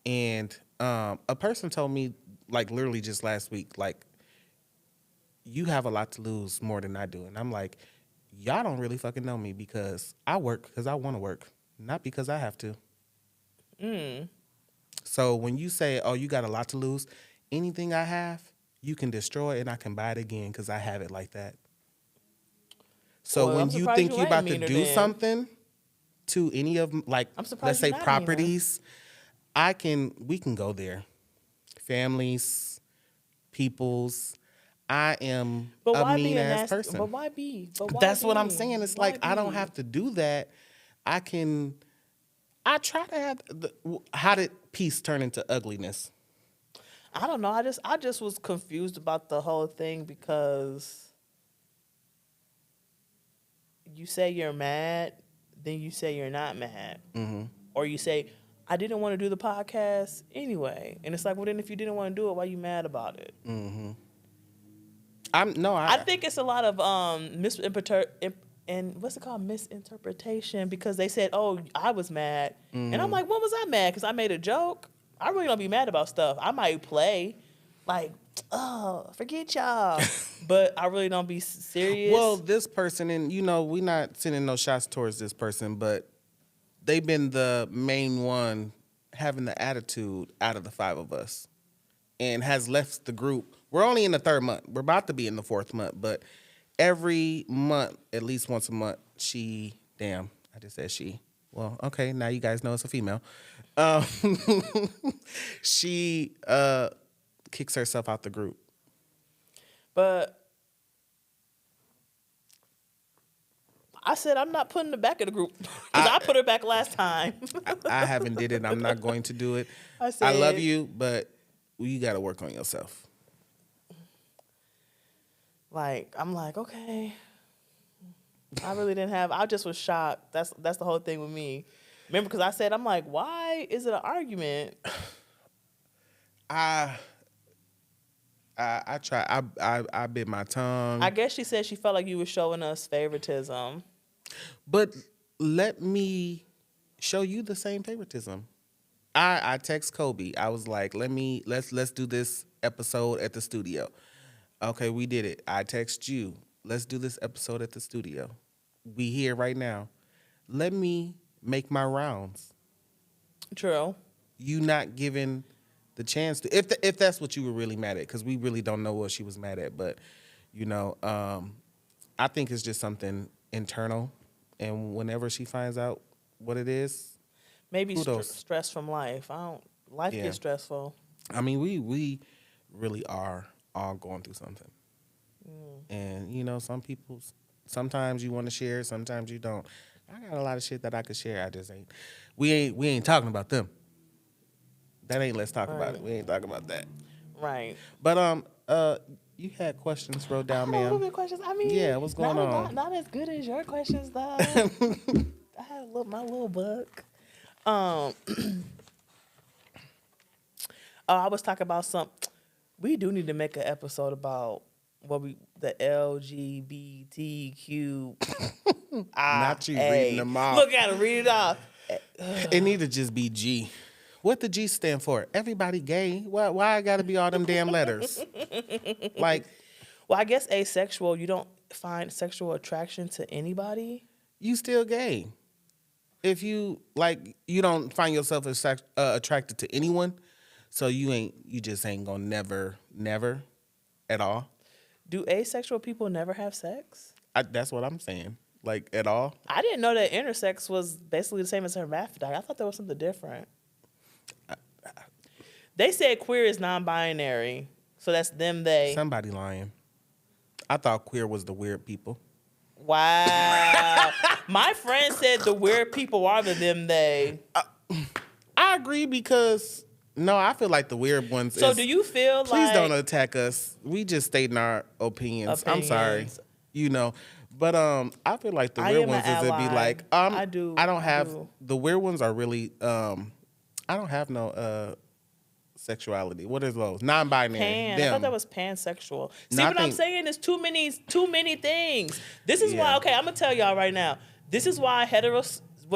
[SPEAKER 1] And a person told me, like literally just last week, like, you have a lot to lose more than I do. And I'm like, y'all don't really fucking know me because I work because I want to work, not because I have to. So when you say, oh, you got a lot to lose, anything I have, you can destroy and I can buy it again because I have it like that. So
[SPEAKER 2] Well,
[SPEAKER 1] when
[SPEAKER 2] I'm
[SPEAKER 1] you
[SPEAKER 2] surprised
[SPEAKER 1] think
[SPEAKER 2] you
[SPEAKER 1] you're about
[SPEAKER 2] ain't
[SPEAKER 1] to
[SPEAKER 2] meaner
[SPEAKER 1] do
[SPEAKER 2] then.
[SPEAKER 1] something to any of, like,
[SPEAKER 2] I'm surprised
[SPEAKER 1] let's say
[SPEAKER 2] you're not meaner.
[SPEAKER 1] properties, we can go there. Families, peoples. I am
[SPEAKER 2] But
[SPEAKER 1] a
[SPEAKER 2] why be
[SPEAKER 1] mean
[SPEAKER 2] a
[SPEAKER 1] ass
[SPEAKER 2] nasty?
[SPEAKER 1] person.
[SPEAKER 2] But why be? But why
[SPEAKER 1] That's
[SPEAKER 2] be?
[SPEAKER 1] what I'm saying. It's
[SPEAKER 2] Why
[SPEAKER 1] like I don't
[SPEAKER 2] be?
[SPEAKER 1] have to do that. I try to have how did peace turn into ugliness?
[SPEAKER 2] I don't know. I just was confused about the whole thing because you say you're mad, then you say you're not mad, or you say I didn't want to do the podcast anyway, and it's like, well, then if you didn't want to do it, why you mad about it? I think it's a lot of misinterpretation because they said, oh, I was mad, and I'm like, when was I mad? Because I made a joke. I really don't be mad about stuff. I might play, like, oh, forget y'all, but I really don't be serious.
[SPEAKER 1] Well, this person, and we not sending no shots towards this person, but they've been the main one having the attitude out of the five of us, and has left the group. We're only in the third month. We're about to be in the fourth month, but every month, at least once a month, I just said she. Well, okay, now you guys know it's a female. She kicks herself out the group.
[SPEAKER 2] But I said I'm not putting her back in the group because I put her back last time.
[SPEAKER 1] I haven't did it. I'm not going to do it. I love you, but you got to work on yourself.
[SPEAKER 2] Like, I'm like, okay. I really didn't have. I just was shocked. That's the whole thing with me. Remember, because I said, I'm like, why is it an argument?
[SPEAKER 1] I try. I bit my tongue.
[SPEAKER 2] I guess she said she felt like you were showing us favoritism.
[SPEAKER 1] But let me show you the same favoritism. I text Kobe. I was like, let's do this episode at the studio. Okay, we did it. I text you. Let's do this episode at the studio. We here right now. Let me make my rounds.
[SPEAKER 2] True.
[SPEAKER 1] You not given the chance to, if that's what you were really mad at, because we really don't know what she was mad at, but I think it's just something internal, and whenever she finds out what it is,
[SPEAKER 2] maybe stress from life. Life gets stressful.
[SPEAKER 1] I mean, we really are all going through something, and some people, sometimes you want to share, sometimes you don't. I got a lot of shit that I could share. I just ain't. We ain't talking about them. That ain't Let's Talk About It. We ain't talking about that.
[SPEAKER 2] Right.
[SPEAKER 1] But you had questions wrote down, ma'am.
[SPEAKER 2] A little bit questions. I mean,
[SPEAKER 1] yeah, what's going on?
[SPEAKER 2] Not as good as your questions, though. I had my little book. I was talking about we do need to make an episode about the LGBTQ.
[SPEAKER 1] Not you reading them off.
[SPEAKER 2] Look at it, read it off.
[SPEAKER 1] It need to just be G. What the G stand for? Everybody gay. Why I gotta be all them damn letters? Like,
[SPEAKER 2] well, I guess asexual. You don't find sexual attraction to anybody.
[SPEAKER 1] You still gay. If you don't find yourself attracted to anyone, so you just ain't gonna never at all.
[SPEAKER 2] Do asexual people never have sex?
[SPEAKER 1] That's what I'm saying. Like, at all.
[SPEAKER 2] I didn't know that intersex was basically the same as hermaphrodite. I thought there was something different. They said queer is non-binary, so that's them, they.
[SPEAKER 1] Somebody lying. I thought queer was the weird people.
[SPEAKER 2] Wow. My friend said the weird people are the them, they.
[SPEAKER 1] I agree because, no, I feel like the weird ones
[SPEAKER 2] So do you feel
[SPEAKER 1] please
[SPEAKER 2] like...
[SPEAKER 1] don't attack us. We just stating our opinions. I'm sorry. you know. But I feel like the
[SPEAKER 2] I
[SPEAKER 1] weird
[SPEAKER 2] am an
[SPEAKER 1] ones is it'd be
[SPEAKER 2] ally.
[SPEAKER 1] like
[SPEAKER 2] I do.
[SPEAKER 1] I don't
[SPEAKER 2] I
[SPEAKER 1] have
[SPEAKER 2] do.
[SPEAKER 1] the weird ones are really I don't have no sexuality. What is those? Non-binary.
[SPEAKER 2] Pan. I
[SPEAKER 1] Them.
[SPEAKER 2] thought that was pansexual. See
[SPEAKER 1] No, I
[SPEAKER 2] what I'm
[SPEAKER 1] think-
[SPEAKER 2] saying? There's too many things. This is
[SPEAKER 1] Yeah.
[SPEAKER 2] why. Okay, I'm gonna tell y'all right now. This is why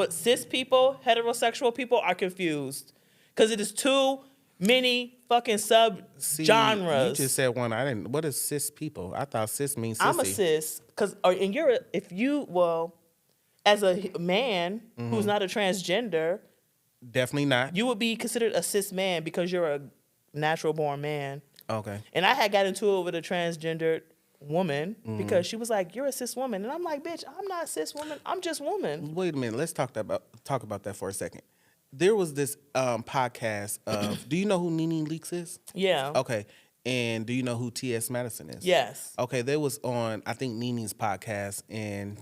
[SPEAKER 2] cis people, heterosexual people are confused, because it is too many fucking sub
[SPEAKER 1] See,
[SPEAKER 2] genres.
[SPEAKER 1] You just said one. I didn't. What is cis people? I thought cis means sissy.
[SPEAKER 2] I'm a cis, and you're as a man who's not a transgender,
[SPEAKER 1] Definitely not.
[SPEAKER 2] you would be considered a cis man because you're a natural born man.
[SPEAKER 1] Okay.
[SPEAKER 2] And I had got into it with a transgendered woman because she was like, "You're a cis woman," and I'm like, "Bitch, I'm not a cis woman. I'm just woman."
[SPEAKER 1] Wait a minute. Let's talk about that for a second. There was this podcast of. Do you know who Nene Leakes is?
[SPEAKER 2] Yeah.
[SPEAKER 1] Okay. And do you know who T.S. Madison is?
[SPEAKER 2] Yes.
[SPEAKER 1] Okay. They was on I think Nene's podcast, and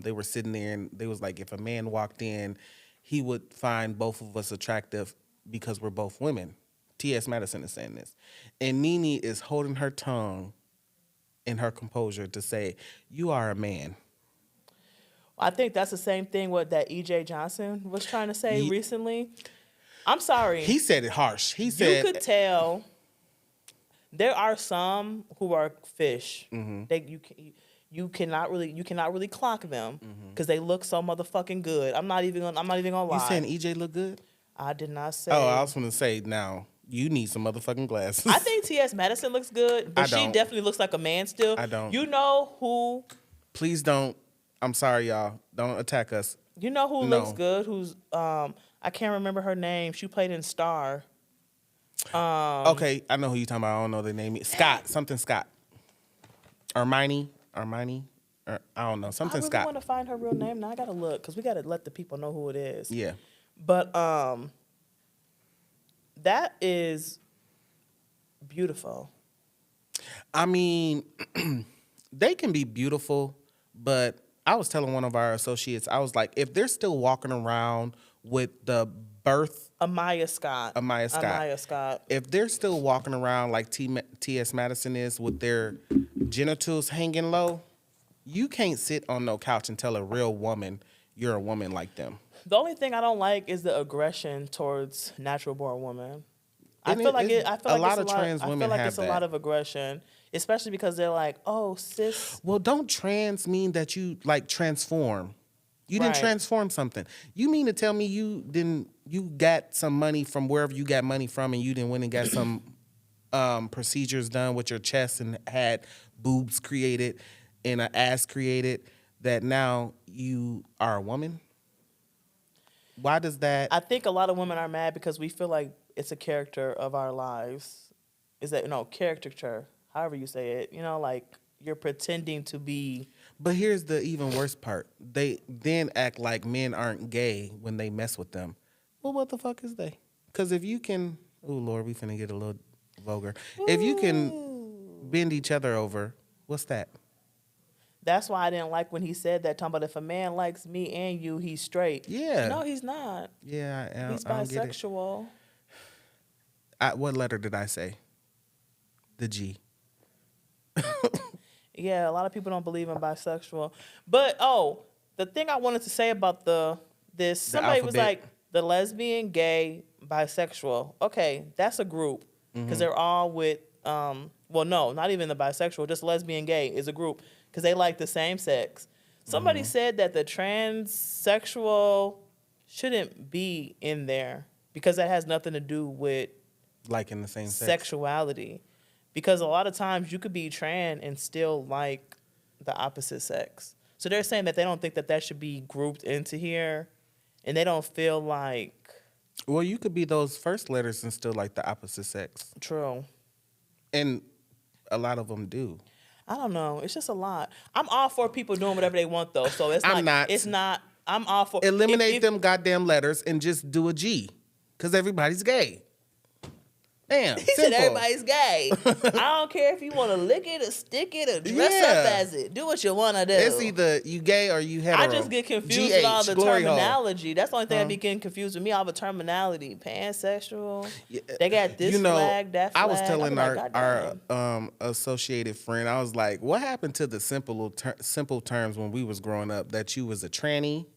[SPEAKER 1] they were sitting there, and they was like, if a man walked in, he would find both of us attractive because we're both women. T.S. Madison is saying this, and Nene is holding her tongue in her composure to say, "You are a man."
[SPEAKER 2] I think that's the same thing what that E.J. Johnson was trying to say recently. I'm sorry.
[SPEAKER 1] He said it harsh. He said,
[SPEAKER 2] You could tell there are some who are fish. You cannot really clock them because they look so motherfucking good. I'm not even gonna lie.
[SPEAKER 1] "You saying EJ look good?"
[SPEAKER 2] I did not say.
[SPEAKER 1] Oh, I was going to say now. You need some motherfucking glasses.
[SPEAKER 2] I think T.S. Madison looks good, but she definitely looks like a man still.
[SPEAKER 1] I don't.
[SPEAKER 2] You know who?
[SPEAKER 1] Please don't. I'm sorry, y'all. Don't attack us.
[SPEAKER 2] You know who
[SPEAKER 1] No.
[SPEAKER 2] looks good? Who's I can't remember her name. She played in Star.
[SPEAKER 1] Okay, I know who you're talking about. I don't know the name. Scott. Something Scott. Armani. Or, I don't know.
[SPEAKER 2] I
[SPEAKER 1] Something
[SPEAKER 2] really
[SPEAKER 1] Scott.
[SPEAKER 2] want to find her real name. Now I gotta look because we gotta let the people know who it is.
[SPEAKER 1] Yeah.
[SPEAKER 2] But that is beautiful.
[SPEAKER 1] I mean, they can be beautiful, but I was telling one of our associates, I was like, if they're still walking around with the birth
[SPEAKER 2] Amaya Scott.
[SPEAKER 1] if they're still walking around like T.S. Madison is with their genitals hanging low, you can't sit on no couch and tell a real woman you're a woman like them.
[SPEAKER 2] The only thing I don't like is the aggression towards natural born women. I
[SPEAKER 1] And
[SPEAKER 2] feel like
[SPEAKER 1] a lot of trans women have
[SPEAKER 2] it's a
[SPEAKER 1] that.
[SPEAKER 2] lot of aggression, especially because they're like, "Oh, cis."
[SPEAKER 1] Well, don't trans mean that you like transform. You didn't
[SPEAKER 2] Right.
[SPEAKER 1] transform something. You mean to tell me you got some money from wherever you got money from, and you didn't went and got some procedures done with your chest and had boobs created and an ass created, that now you are a woman? Why does that?
[SPEAKER 2] I think a lot of women are mad because we feel like it's a character of our lives. Is that caricature? However you say it. Like you're pretending to be.
[SPEAKER 1] But here's the even worse part. They then act like men aren't gay when they mess with them. Well, what the fuck is they? Because if you can, oh Lord, we finna get a little vulgar. If you can bend each other over, what's that?
[SPEAKER 2] That's why I didn't like when he said that. Talking about if a man likes me and you, he's straight.
[SPEAKER 1] Yeah.
[SPEAKER 2] No, he's not.
[SPEAKER 1] Yeah, I
[SPEAKER 2] He's
[SPEAKER 1] don't get it.
[SPEAKER 2] bisexual.
[SPEAKER 1] What letter did I say? The G.
[SPEAKER 2] Yeah, a lot of people don't believe in bisexual. But the thing I wanted to say about somebody was
[SPEAKER 1] alphabet.
[SPEAKER 2] like the lesbian, gay, bisexual. Okay, that's a group because they're all with well, no, not even the bisexual, just lesbian, gay is a group because they like the same sex. Somebody said that the transsexual shouldn't be in there because that has nothing to do with
[SPEAKER 1] Like in the same sex.
[SPEAKER 2] sexuality. Because a lot of times you could be trans and still like the opposite sex. So they're saying that they don't think that should be grouped into here, and they don't feel like
[SPEAKER 1] Well, you could be those first letters and still like the opposite sex.
[SPEAKER 2] true.
[SPEAKER 1] And a lot of them do.
[SPEAKER 2] I don't know. It's just a lot. I'm all for people doing whatever they want though. So it's
[SPEAKER 1] I'm not.
[SPEAKER 2] It's not. I'm all for
[SPEAKER 1] Eliminate
[SPEAKER 2] if-
[SPEAKER 1] them goddamn letters and just do a G. Because everybody's gay. Damn,
[SPEAKER 2] He said everybody's gay. I don't care if you want to lick it or stick it or dress up as it. Do what you want to do.
[SPEAKER 1] It's either you gay or you hetero.
[SPEAKER 2] I just get confused with all the
[SPEAKER 1] glory
[SPEAKER 2] terminology. That's the only thing I be getting confused with me, all the terminology. Pansexual. Yeah. They got this flag, that flag.
[SPEAKER 1] I was telling our associated friend, I was like, what happened to the simple terms when we was growing up? That you was a tranny,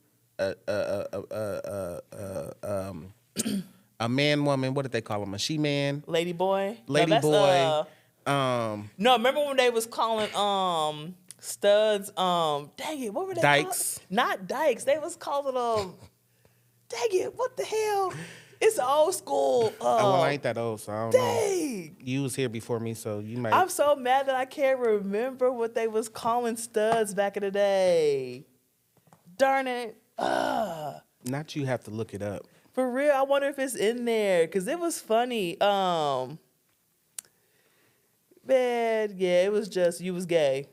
[SPEAKER 1] a man, woman, what did they call him? A she-man?
[SPEAKER 2] Lady boy?
[SPEAKER 1] Lady boy.
[SPEAKER 2] No, remember when they was calling studs, dang it, what were they
[SPEAKER 1] dykes?
[SPEAKER 2] Called? Not dykes. They was calling dang it, what the hell? It's old school.
[SPEAKER 1] Well, I ain't that old, so I don't know. You was here before me, so you might.
[SPEAKER 2] I'm so mad that I can't remember what they was calling studs back in the day. Darn it.
[SPEAKER 1] Not you have to look it up.
[SPEAKER 2] For real, I wonder if it's in there because it was funny. Man, yeah, it was just you was gay.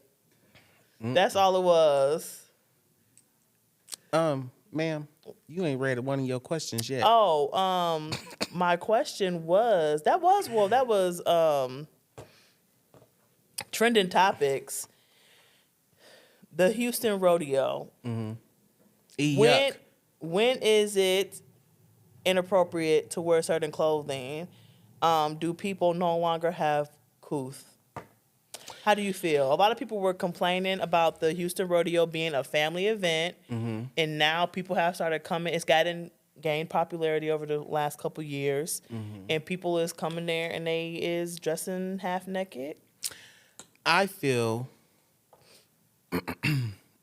[SPEAKER 2] That's all it was.
[SPEAKER 1] Ma'am, you ain't read one of your questions yet.
[SPEAKER 2] Oh, my question was that was trending topics. The Houston rodeo.
[SPEAKER 1] Mm-hmm.
[SPEAKER 2] When is it inappropriate to wear certain clothing? Do people no longer have couth? How do you feel? A lot of people were complaining about the Houston rodeo being a family event, and now people have started coming. It's gained popularity over the last couple years, and people is coming there and they is dressing half naked.
[SPEAKER 1] I feel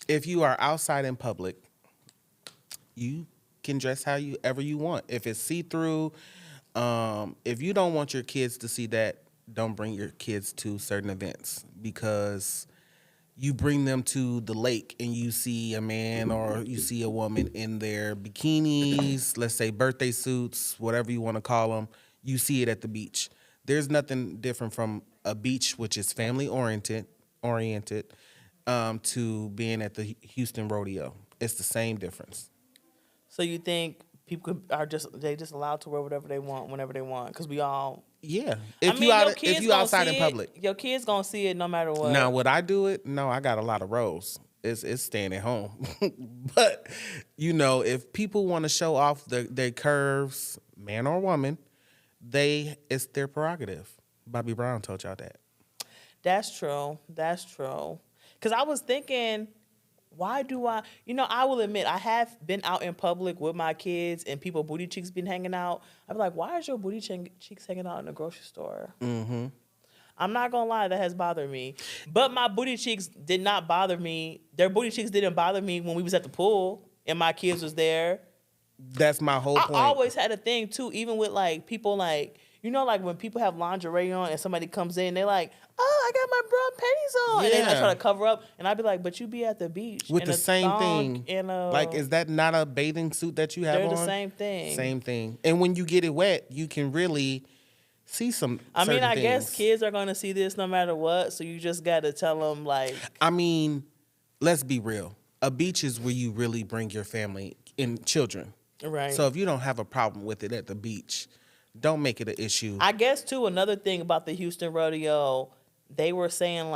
[SPEAKER 1] if you are outside in public, you can dress however you want. If it's see-through, if you don't want your kids to see that, don't bring your kids to certain events, because you bring them to the lake and you see a man or you see a woman in their bikinis, let's say birthday suits, whatever you want to call them, you see it at the beach. There's nothing different from a beach, which is family oriented, to being at the Houston rodeo. It's the same difference.
[SPEAKER 2] So you think people are just allowed to wear whatever they want whenever they want? Because we all.
[SPEAKER 1] Yeah. If you outside in public.
[SPEAKER 2] Your kids gonna see it no matter what.
[SPEAKER 1] Now, would I do it? No, I got a lot of roles. It's staying at home. But, if people want to show off their curves, man or woman, it's their prerogative. Bobby Brown told y'all that.
[SPEAKER 2] That's true. Because I was thinking, why do I will admit, I have been out in public with my kids and people booty cheeks been hanging out. I'd be like, why is your booty cheeks hanging out in the grocery store? Mm-hmm. I'm not going to lie, that has bothered me. But my booty cheeks did not bother me. Their booty cheeks didn't bother me when we was at the pool and my kids was there.
[SPEAKER 1] That's my whole point.
[SPEAKER 2] I always had a thing, too, even with, people, when people have lingerie on and somebody comes in, they're like, oh, I got my bra and panties on.
[SPEAKER 1] Yeah.
[SPEAKER 2] And they try to cover up. And I'd be like, but you be at the beach.
[SPEAKER 1] With the same thing. Is that not a bathing suit that you have on?
[SPEAKER 2] They're the same thing.
[SPEAKER 1] Same thing. And when you get it wet, you can really see some I
[SPEAKER 2] guess kids are going to see this no matter what. So you just got to tell them,
[SPEAKER 1] let's be real. A beach is where you really bring your family and children.
[SPEAKER 2] Right.
[SPEAKER 1] So if you don't have a problem with it at the beach, don't make it an issue.
[SPEAKER 2] I guess, too, another thing about the Houston rodeo, they were saying,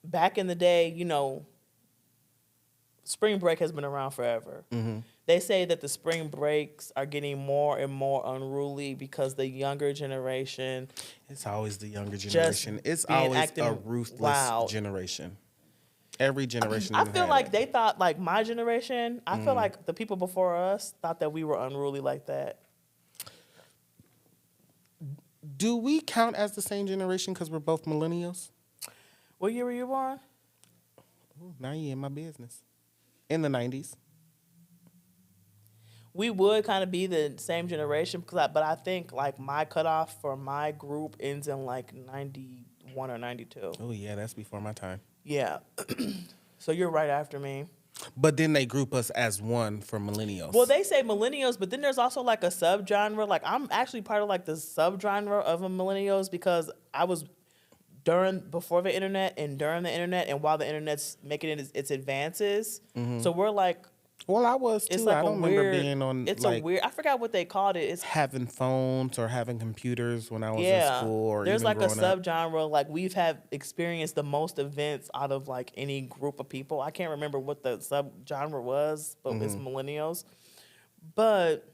[SPEAKER 2] back in the day, spring break has been around forever. Mm-hmm. They say that the spring breaks are getting more and more unruly because the younger generation...
[SPEAKER 1] It's always the younger generation. It's always a ruthless generation. Every generation.
[SPEAKER 2] I feel like they thought, my generation, I feel like the people before us thought that we were unruly like that.
[SPEAKER 1] Do we count as the same generation because we're both millennials?
[SPEAKER 2] What year were you born?
[SPEAKER 1] Ooh, now you in my business. In the 90s.
[SPEAKER 2] We would kind of be the same generation, but I think my cutoff for my group ends in 91 or 92.
[SPEAKER 1] Oh yeah, that's before my time.
[SPEAKER 2] Yeah. So you're right after me.
[SPEAKER 1] But then they group us as one for millennials.
[SPEAKER 2] Well, they say millennials, but then there's also a subgenre. I'm actually part of the subgenre of millennials because I was before the internet and during the internet and while the internet's making its advances. Mm-hmm. So we're
[SPEAKER 1] Well, I was
[SPEAKER 2] It's
[SPEAKER 1] too.
[SPEAKER 2] like
[SPEAKER 1] I
[SPEAKER 2] a
[SPEAKER 1] don't remember
[SPEAKER 2] weird.
[SPEAKER 1] being on
[SPEAKER 2] It's a
[SPEAKER 1] like
[SPEAKER 2] weird. I forgot what they called it. It's
[SPEAKER 1] having phones or having computers when I was in
[SPEAKER 2] yeah.
[SPEAKER 1] school or
[SPEAKER 2] There's
[SPEAKER 1] even
[SPEAKER 2] like a
[SPEAKER 1] growing up.
[SPEAKER 2] subgenre. Like we've have experienced the most events out of like any group of people. I can't remember what the subgenre was, but it's millennials. But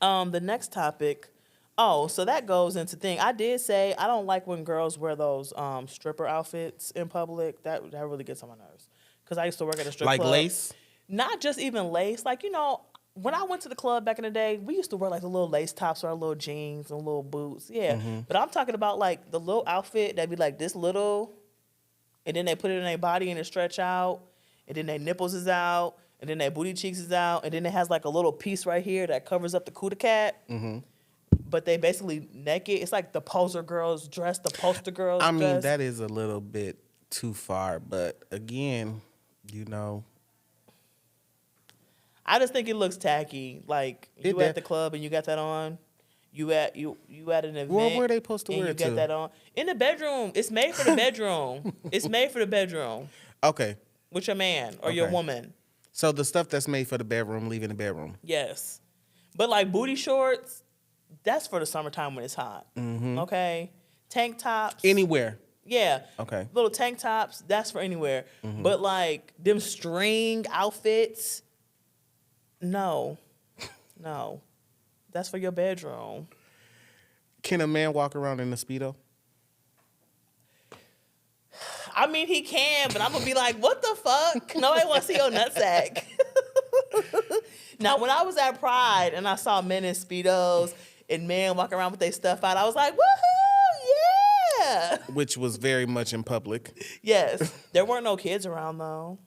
[SPEAKER 2] the next topic. Oh, so that goes into thing. I did say I don't like when girls wear those stripper outfits in public. That really gets on my nerves. Because I used to work at a strip
[SPEAKER 1] Like
[SPEAKER 2] club.
[SPEAKER 1] lace?
[SPEAKER 2] Not just even lace. Like, you know, when I went to the club back in the day, we used to wear like the little lace tops or our little jeans and little boots. Yeah. But I'm talking about like the little outfit that'd be like this little, and then they put it in their body and it stretch out, and then their nipples is out, and then their booty cheeks is out, and then it has like a little piece right here that covers up the cootie cat. But they basically naked. It's like the poser girls dress, the poster girls
[SPEAKER 1] I
[SPEAKER 2] dress.
[SPEAKER 1] mean, that is a little bit too far, but again, you know,
[SPEAKER 2] I just think it looks tacky. Like
[SPEAKER 1] It
[SPEAKER 2] you at
[SPEAKER 1] did.
[SPEAKER 2] the club and you got that on. You at an event.
[SPEAKER 1] Well, where they supposed to
[SPEAKER 2] and
[SPEAKER 1] wear
[SPEAKER 2] you
[SPEAKER 1] it
[SPEAKER 2] got
[SPEAKER 1] to?
[SPEAKER 2] that on in the bedroom. It's made for the bedroom. It's made for the bedroom
[SPEAKER 1] Okay.
[SPEAKER 2] with your man or your
[SPEAKER 1] Okay.
[SPEAKER 2] woman.
[SPEAKER 1] So the stuff that's made for the bedroom, leave in the bedroom.
[SPEAKER 2] Yes, but like booty shorts, that's for the summertime when it's hot. Okay, tank tops.
[SPEAKER 1] Anywhere.
[SPEAKER 2] Yeah.
[SPEAKER 1] Okay.
[SPEAKER 2] Little tank tops, that's for anywhere. But like them string outfits, no. No. That's for your bedroom.
[SPEAKER 1] Can a man walk around in a Speedo?
[SPEAKER 2] I mean, he can, but I'm gonna be like, what the fuck? Nobody wants to see your nutsack. Now, when I was at Pride and I saw men in Speedos and men walking around with their stuff out, I was like, woohoo, yeah.
[SPEAKER 1] Which was very much in public.
[SPEAKER 2] Yes. There weren't no kids around, though.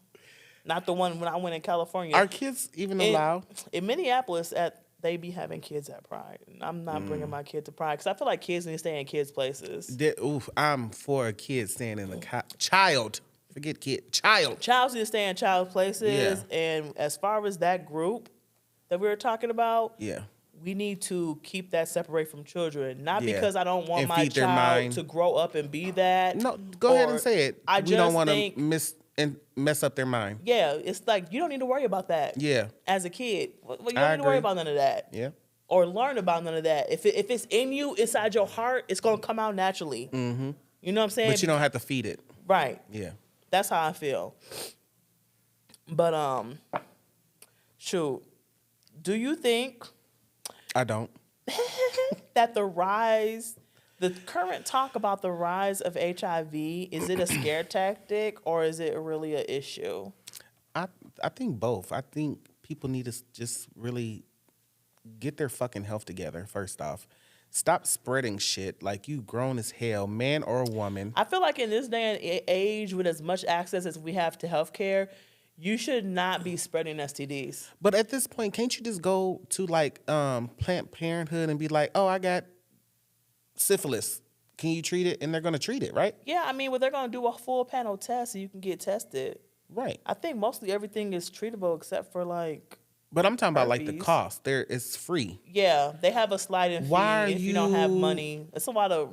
[SPEAKER 2] Not the one when I went in California.
[SPEAKER 1] Are kids even allowed?
[SPEAKER 2] In Minneapolis, they be having kids at Pride. And I'm not bringing my kid to Pride because I feel like kids need to stay in kids' places.
[SPEAKER 1] Oof, I'm for a kid staying in a child. Forget kid. Child.
[SPEAKER 2] Childs need to stay in child's places.
[SPEAKER 1] Yeah.
[SPEAKER 2] And as far as that group that we were talking about,
[SPEAKER 1] Yeah.
[SPEAKER 2] we need to keep that separate from children. Not
[SPEAKER 1] Yeah.
[SPEAKER 2] because I don't want
[SPEAKER 1] And
[SPEAKER 2] my
[SPEAKER 1] feed their
[SPEAKER 2] child
[SPEAKER 1] mind.
[SPEAKER 2] to grow up and be that.
[SPEAKER 1] No, go ahead
[SPEAKER 2] or
[SPEAKER 1] and say it.
[SPEAKER 2] I
[SPEAKER 1] We don't
[SPEAKER 2] just
[SPEAKER 1] want
[SPEAKER 2] think-
[SPEAKER 1] to mess up their mind.
[SPEAKER 2] Yeah, it's like you don't need to worry about that.
[SPEAKER 1] Yeah.
[SPEAKER 2] As a kid, you don't
[SPEAKER 1] I
[SPEAKER 2] need to worry
[SPEAKER 1] agree.
[SPEAKER 2] about none of that.
[SPEAKER 1] Yeah.
[SPEAKER 2] Or learn about none of that. If it's in you, inside your heart, it's gonna come out naturally.
[SPEAKER 1] Mm-hmm.
[SPEAKER 2] You know what I'm saying?
[SPEAKER 1] But you don't have to feed it.
[SPEAKER 2] Right.
[SPEAKER 1] Yeah.
[SPEAKER 2] That's how I feel. But shoot, do you think
[SPEAKER 1] I don't.
[SPEAKER 2] that the current talk about the rise of HIV, is it a scare tactic or is it really an issue?
[SPEAKER 1] I think both. I think people need to just really get their fucking health together, first off. Stop spreading shit like you grown as hell, man or woman.
[SPEAKER 2] I feel like in this day and age, with as much access as we have to healthcare, you should not be spreading STDs.
[SPEAKER 1] But at this point, can't you just go to like Planned Parenthood and be like, oh, I got syphilis. Can you treat it? And they're going to treat it, right?
[SPEAKER 2] Yeah, I mean, well, they're going to do a full panel test so you can get tested.
[SPEAKER 1] Right.
[SPEAKER 2] I think mostly everything is treatable except for like,
[SPEAKER 1] But I'm talking about like the
[SPEAKER 2] herpes.
[SPEAKER 1] cost. It's free.
[SPEAKER 2] yeah, they have a sliding fee
[SPEAKER 1] Why are
[SPEAKER 2] if you don't have
[SPEAKER 1] you-
[SPEAKER 2] money. It's a lot of,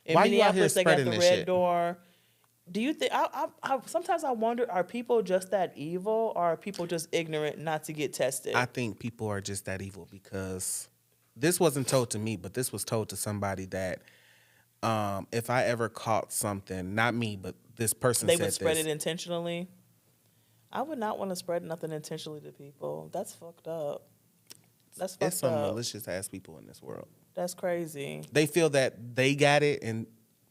[SPEAKER 2] in
[SPEAKER 1] Why you out here
[SPEAKER 2] Minneapolis, they got the
[SPEAKER 1] spreading
[SPEAKER 2] red
[SPEAKER 1] this shit?
[SPEAKER 2] door. Do you think, sometimes I wonder, are people just that evil or are people just ignorant not to get tested?
[SPEAKER 1] I think people are just that evil because this wasn't told to me, but this was told to somebody that if I ever caught something, not me, but this person
[SPEAKER 2] They
[SPEAKER 1] said
[SPEAKER 2] would spread
[SPEAKER 1] this.
[SPEAKER 2] it intentionally. I would not want to spread nothing intentionally to people. That's fucked up. That's fucked
[SPEAKER 1] It's some
[SPEAKER 2] up.
[SPEAKER 1] malicious ass people in this world.
[SPEAKER 2] That's crazy.
[SPEAKER 1] They feel that they got it, and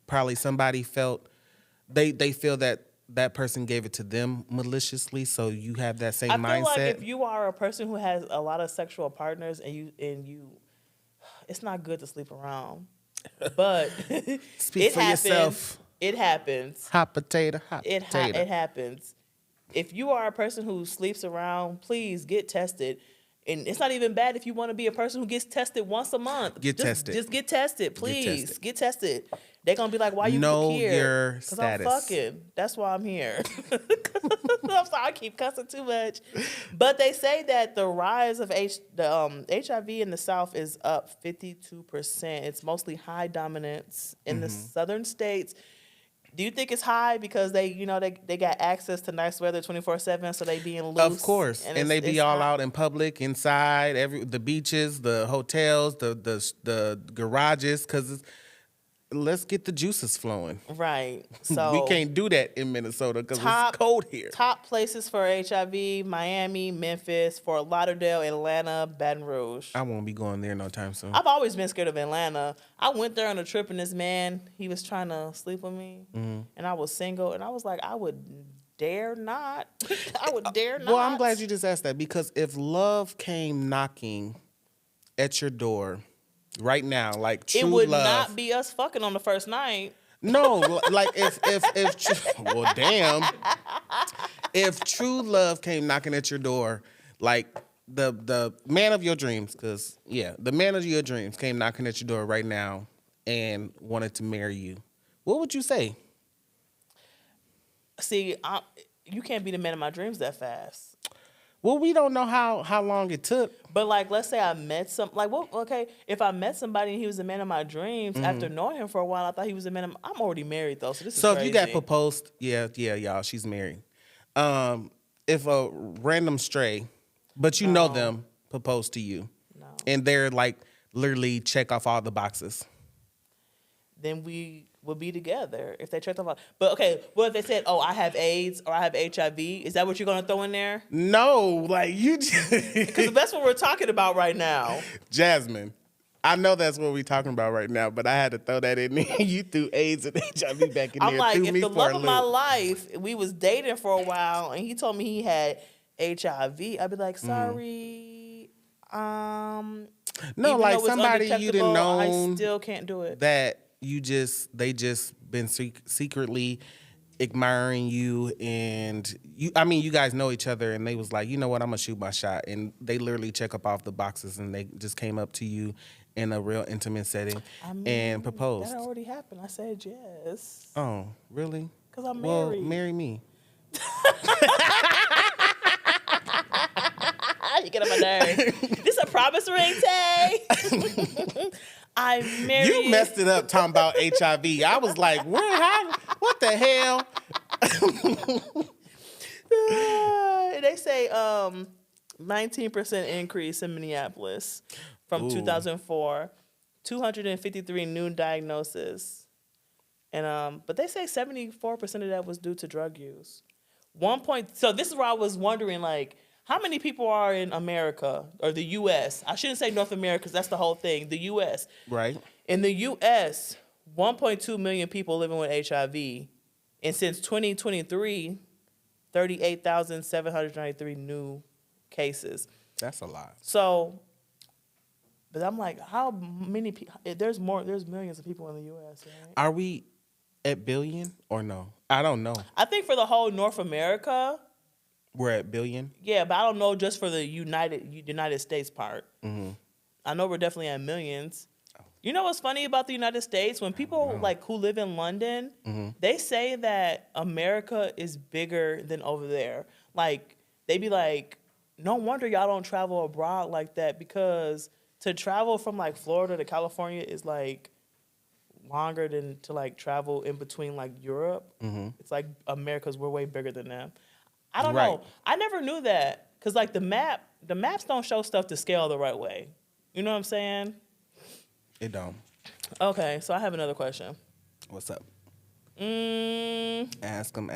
[SPEAKER 1] probably somebody felt they feel that that person gave it to them maliciously. So you have that same
[SPEAKER 2] I feel
[SPEAKER 1] mindset.
[SPEAKER 2] like if you are a person who has a lot of sexual partners and you, it's not good to sleep around. But
[SPEAKER 1] Speak
[SPEAKER 2] it
[SPEAKER 1] for
[SPEAKER 2] happens.
[SPEAKER 1] yourself.
[SPEAKER 2] It happens.
[SPEAKER 1] Hot potato, hot potato.
[SPEAKER 2] It happens. If you are a person who sleeps around, please get tested. And it's not even bad if you want to be a person who gets tested once a month.
[SPEAKER 1] Get tested.
[SPEAKER 2] Just get tested, please.
[SPEAKER 1] tested.
[SPEAKER 2] Get tested. They're gonna be like, "Why you
[SPEAKER 1] Know
[SPEAKER 2] here?"
[SPEAKER 1] your
[SPEAKER 2] Because I'm
[SPEAKER 1] status.
[SPEAKER 2] fucking. That's why I'm here. I'm sorry, I keep cussing too much. But they say that the rise of HIV in the South is up 52%. It's mostly high dominance in the southern states. Do you think it's high because they, they got access to nice weather 24/7, so they being loose?
[SPEAKER 1] Of course, and they be all out in public, inside, the beaches, the hotels, the garages, because let's get the juices flowing.
[SPEAKER 2] Right. So
[SPEAKER 1] we can't do that in Minnesota because it's cold here.
[SPEAKER 2] Top places for HIV: Miami, Memphis, Fort Lauderdale, Atlanta, Baton Rouge.
[SPEAKER 1] I won't be going there no time soon.
[SPEAKER 2] I've always been scared of Atlanta. I went there on a trip, and this man, he was trying to sleep with me, and I was single, and I was like, I would dare not. I would dare not.
[SPEAKER 1] Well, I'm glad you just asked that, because if love came knocking at your door right now, like true love,
[SPEAKER 2] it would not be us fucking on the first night.
[SPEAKER 1] No, like if well, damn, if true love came knocking at your door, like the man of your dreams, because the man of your dreams came knocking at your door right now and wanted to marry you, what would you say?
[SPEAKER 2] See, you can't be the man of my dreams that fast.
[SPEAKER 1] Well, we don't know how long it took.
[SPEAKER 2] But like, let's say I met if I met somebody and he was the man of my dreams, after knowing him for a while, I thought he was the man of I'm already married though, so this is crazy.
[SPEAKER 1] If you got proposed, y'all, she's married. If a random stray, but you know them, proposed to you, and they're like literally check off all the boxes,
[SPEAKER 2] then we will be together if they checked off. But okay, what if they said, "Oh, I have AIDS or I have HIV"? Is that what you're gonna throw in there?
[SPEAKER 1] No, like you,
[SPEAKER 2] because that's what we're talking about right now.
[SPEAKER 1] Jasmine, I know that's what we're talking about right now, but I had to throw that in there. You threw AIDS and HIV back in there.
[SPEAKER 2] I'm like, if the love of my life, we was dating for a while, and he told me he had HIV, I'd be like, sorry.
[SPEAKER 1] No, like somebody you didn't know.
[SPEAKER 2] I still can't do it.
[SPEAKER 1] That they just been secretly admiring you, and you guys know each other, and they was like, you know what, I'm gonna shoot my shot, and they literally check up off the boxes, and they just came up to you in a real intimate setting and proposed.
[SPEAKER 2] That already happened. I said yes.
[SPEAKER 1] Oh, really?
[SPEAKER 2] Because I'm married.
[SPEAKER 1] Well, marry me.
[SPEAKER 2] You get on my nerves. This a promise ring, Tay? I'm married.
[SPEAKER 1] You messed it up talking about HIV. I was like, what the hell?
[SPEAKER 2] They say 19% increase in Minneapolis from 2004, 253 new diagnoses. And but they say 74% of that was due to drug use. So this is where I was wondering, like, how many people are in America or the U.S.? I shouldn't say North America because that's the whole thing. The U.S.
[SPEAKER 1] Right.
[SPEAKER 2] In the U.S., 1.2 million people living with HIV. And since 2023, 38,793 new cases.
[SPEAKER 1] That's a lot.
[SPEAKER 2] So, but I'm like, how many people? There's millions of people in the U.S., right?
[SPEAKER 1] Are we at billion or no? I don't know.
[SPEAKER 2] I think for the whole North America,
[SPEAKER 1] we're at billion?
[SPEAKER 2] Yeah, but I don't know just for the United States part.
[SPEAKER 1] Mm-hmm.
[SPEAKER 2] I know we're definitely at millions. You know what's funny about the United States? When people like who live in London, they say that America is bigger than over there. Like, they be like, no wonder y'all don't travel abroad like that, because to travel from like Florida to California is like longer than to like travel in between like Europe. It's like America's, we're way bigger than them. I don't know. I never knew that, because like the maps don't show stuff to scale the right way. You know what I'm saying?
[SPEAKER 1] It don't.
[SPEAKER 2] Okay, so I have another question.
[SPEAKER 1] What's up? Ask them.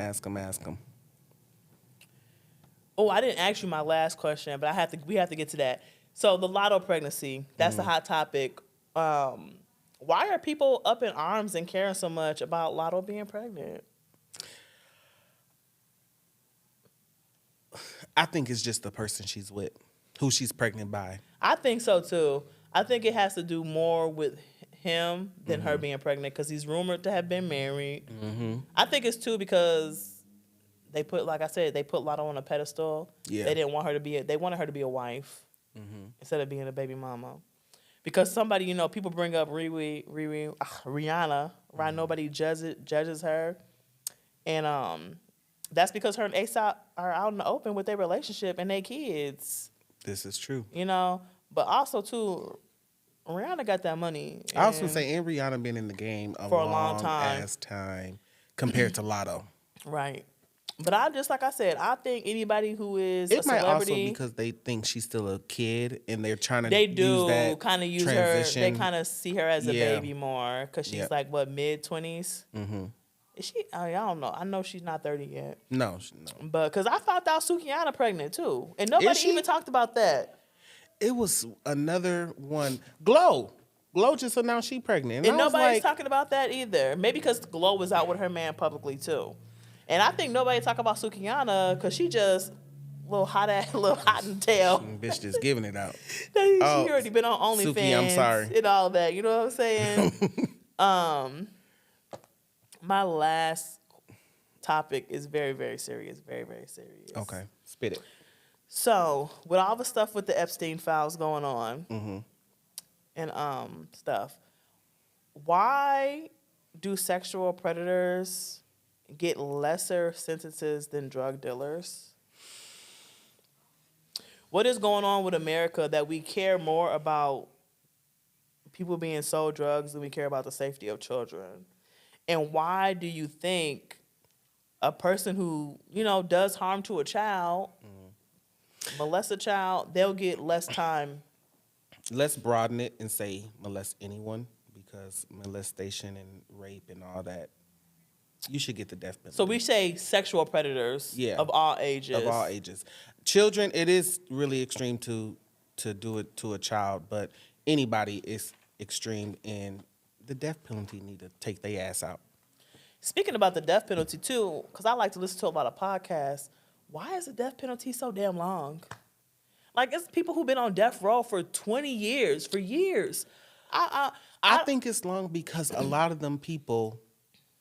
[SPEAKER 2] Oh, I didn't ask you my last question, but we have to get to that. So the lotto pregnancy, that's a hot topic. Why are people up in arms and caring so much about Lotto being pregnant?
[SPEAKER 1] I think it's just the person she's with, who she's pregnant by.
[SPEAKER 2] I think so too. I think it has to do more with him than her being pregnant, because he's rumored to have been married. I think it's too because they put, like I said, they put Lotto on a pedestal.
[SPEAKER 1] Yeah.
[SPEAKER 2] They didn't want her to be. They wanted her to be a wife instead of being a baby mama. Because somebody, people bring up Rihanna, right? Nobody judges her, and that's because her and ASAP are out in the open with their relationship and their kids.
[SPEAKER 1] This is true.
[SPEAKER 2] But also too, Rihanna got that money.
[SPEAKER 1] I was gonna say, and Rihanna been in the game for a long time. compared to Lotto.
[SPEAKER 2] Right. But I just, like I said, I think anybody who is a
[SPEAKER 1] It might also
[SPEAKER 2] celebrity,
[SPEAKER 1] because they think she's still a kid and they're trying to
[SPEAKER 2] they
[SPEAKER 1] use
[SPEAKER 2] do
[SPEAKER 1] that
[SPEAKER 2] kind of use her.
[SPEAKER 1] transition.
[SPEAKER 2] They kind of see her as a
[SPEAKER 1] Yeah.
[SPEAKER 2] baby more because she's
[SPEAKER 1] Yeah.
[SPEAKER 2] like what, mid-20s.
[SPEAKER 1] Mm-hmm.
[SPEAKER 2] Is she? I don't know. I know she's not 30 yet.
[SPEAKER 1] No.
[SPEAKER 2] But because I found out Sukihana pregnant too, and nobody
[SPEAKER 1] she?
[SPEAKER 2] even talked about that.
[SPEAKER 1] It was another one. Glow just announced she pregnant.
[SPEAKER 2] And
[SPEAKER 1] I was
[SPEAKER 2] nobody's
[SPEAKER 1] like,
[SPEAKER 2] talking about that either. Maybe because Glow was out with her man publicly too. And I think nobody talk about Sukihana because she just little hot and tail.
[SPEAKER 1] bitch just giving it out.
[SPEAKER 2] She already been on OnlyFans.
[SPEAKER 1] Suki, I'm sorry.
[SPEAKER 2] And all that. You know what I'm saying? My last topic is very, very serious. Very, very serious.
[SPEAKER 1] Okay, spit it.
[SPEAKER 2] So, with all the stuff with the Epstein files going on and stuff, why do sexual predators get lesser sentences than drug dealers? What is going on with America that we care more about people being sold drugs than we care about the safety of children? And why do you think a person who, does harm to a child, molest a child, they'll get less time?
[SPEAKER 1] Let's broaden it and say molest anyone, because molestation and rape and all that, you should get the death penalty.
[SPEAKER 2] So we say sexual predators of all ages.
[SPEAKER 1] Of all ages. Children, it is really extreme to do it to a child, but anybody is extreme, and the death penalty need to take their ass out.
[SPEAKER 2] Speaking about the death penalty too, because I like to listen to a lot of podcasts, why is the death penalty so damn long? Like, it's people who've been on death row for 20 years, for years.
[SPEAKER 1] I think it's long because a lot of them people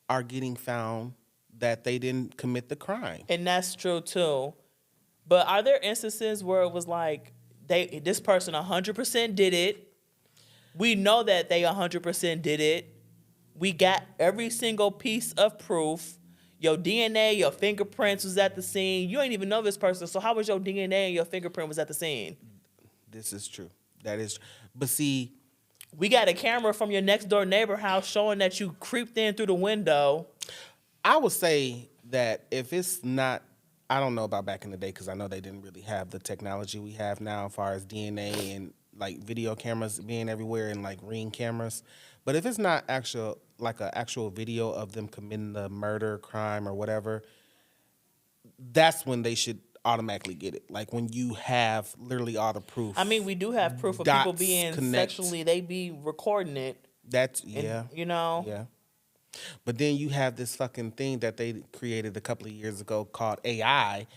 [SPEAKER 1] are getting found that they didn't commit the crime.
[SPEAKER 2] And that's true too. But are there instances where it was like this person 100% did it? We know that they 100% did it. We got every single piece of proof. Your DNA, your fingerprints was at the scene. You ain't even know this person, so how was your DNA and your fingerprint was at the scene?
[SPEAKER 1] This is true. That is, but see,
[SPEAKER 2] we got a camera from your next door neighbor house showing that you creeped in through the window.
[SPEAKER 1] I would say that if it's not, I don't know about back in the day because I know they didn't really have the technology we have now as far as DNA and like video cameras being everywhere and like Ring cameras. But if it's not an actual video of them committing the murder, crime, or whatever, that's when they should automatically get it. Like when you have literally all the proof.
[SPEAKER 2] I mean, we do have proof of people being sexually, they be recording it.
[SPEAKER 1] That's,
[SPEAKER 2] and, Yeah.
[SPEAKER 1] But then you have this fucking thing that they created a couple of years ago called AI.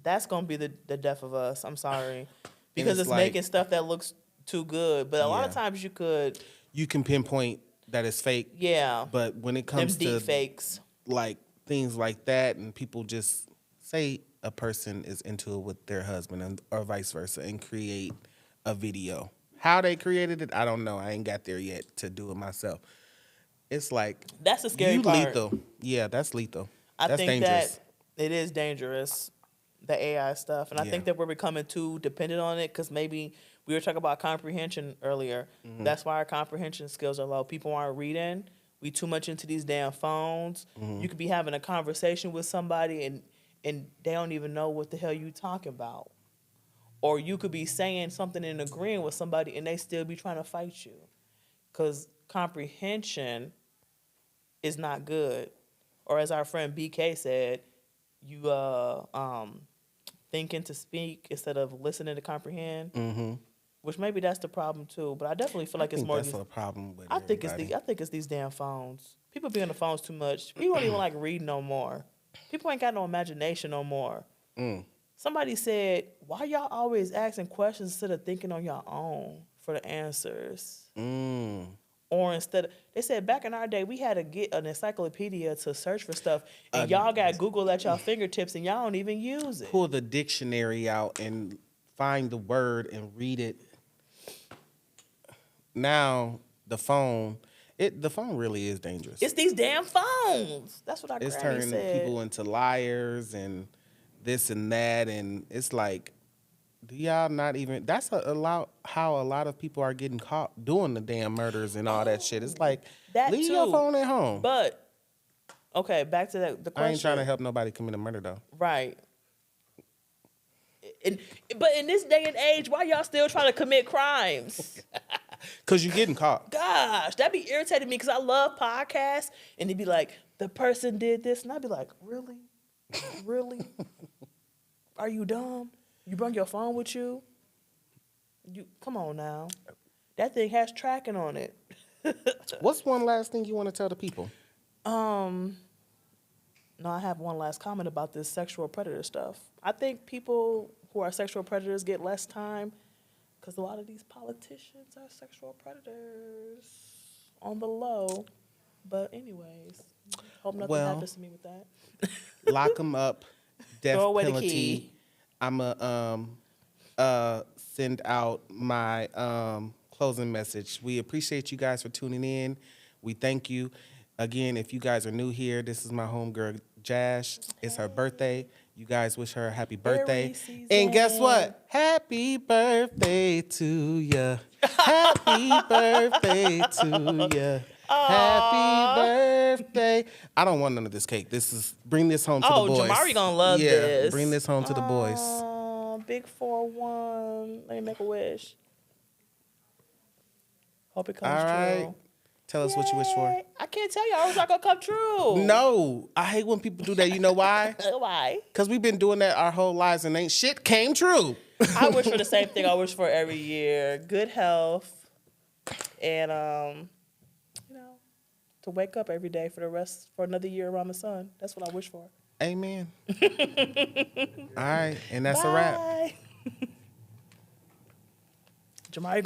[SPEAKER 2] That's going to be the death of us. I'm sorry. Because it's making stuff that looks too good. But a lot of times you can
[SPEAKER 1] pinpoint that it's fake.
[SPEAKER 2] Yeah.
[SPEAKER 1] But when it comes to
[SPEAKER 2] deep fakes,
[SPEAKER 1] like things like that, and people just say a person is into it with their husband or vice versa and create a video. How they created it, I don't know. I ain't got there yet to do it myself. It's like,
[SPEAKER 2] that's the scary part.
[SPEAKER 1] Lethal. Yeah, that's lethal. That's
[SPEAKER 2] think
[SPEAKER 1] dangerous.
[SPEAKER 2] that it is dangerous, the AI stuff. And I think that we're becoming too dependent on it because maybe we were talking about comprehension earlier. Mm-hmm. That's why our comprehension skills are low. People aren't reading. We too much into these damn phones. Mm-hmm. You could be having a conversation with somebody and they don't even know what the hell you talking about. Or you could be saying something and agreeing with somebody and they still be trying to fight you. Because comprehension is not good. Or as our friend BK said, you thinking to speak instead of listening to comprehend. Mm-hmm. Which maybe that's the problem too. But I definitely feel like it's more. That's
[SPEAKER 1] a problem with
[SPEAKER 2] I think it's these damn phones. People be on the phones too much. People don't even like read no more. People ain't got no imagination no more. Somebody said, "Why y'all always asking questions instead of thinking on your own for the answers?" Or they said back in our day, we had to get an encyclopedia to search for stuff. And y'all got Google at y'all fingertips and y'all don't even use it.
[SPEAKER 1] Pull the dictionary out and find the word and read it. Now, the phone really is dangerous.
[SPEAKER 2] It's these damn phones. That's what
[SPEAKER 1] It's turning people into liars and this and that. And it's like, do y'all not even... That's how a lot of people are getting caught doing the damn murders and all that shit. It's like, leave your phone at home.
[SPEAKER 2] But Okay, back to the question.
[SPEAKER 1] I ain't trying to help nobody commit a murder though.
[SPEAKER 2] Right. But in this day and age, why y'all still trying to commit crimes?
[SPEAKER 1] Cause you getting caught.
[SPEAKER 2] Gosh, that'd be irritating me because I love podcasts, and they'd be like, the person did this, and I'd be like, really? Really? Are you dumb? You bring your phone with you? You come on now. That thing has tracking on it.
[SPEAKER 1] What's one last thing you want to tell the people?
[SPEAKER 2] No, I have one last comment about this sexual predator stuff. I think people who are sexual predators get less time because a lot of these politicians are sexual predators on the low. But anyways, hope nothing happens to me with that.
[SPEAKER 1] Lock them up. Death
[SPEAKER 2] Throw away
[SPEAKER 1] penalty.
[SPEAKER 2] the key.
[SPEAKER 1] I'ma send out my closing message. We appreciate you guys for tuning in. We thank you. Again, if you guys are new here, this is my homegirl Jazz. It's her birthday. You guys wish her a happy birthday. And guess what? Happy birthday to ya. Happy birthday to ya. Happy birthday. I don't want none of this cake. Bring this home to the boys.
[SPEAKER 2] Oh, Jamari gonna love this.
[SPEAKER 1] Yeah, bring this home to the boys.
[SPEAKER 2] Big 4-1. Let me make a wish. Hope it comes
[SPEAKER 1] All right.
[SPEAKER 2] true.
[SPEAKER 1] Tell us what you wish for.
[SPEAKER 2] I can't tell y'all. It's not gonna come true.
[SPEAKER 1] No, I hate when people do that. You know why?
[SPEAKER 2] Why?
[SPEAKER 1] Because we've been doing that our whole lives and ain't shit came true.
[SPEAKER 2] I wish for the same thing I wish for every year. Good health. And to wake up every day for another year around the sun. That's what I wish for.
[SPEAKER 1] Amen. All right, and that's a wrap.
[SPEAKER 2] Jamari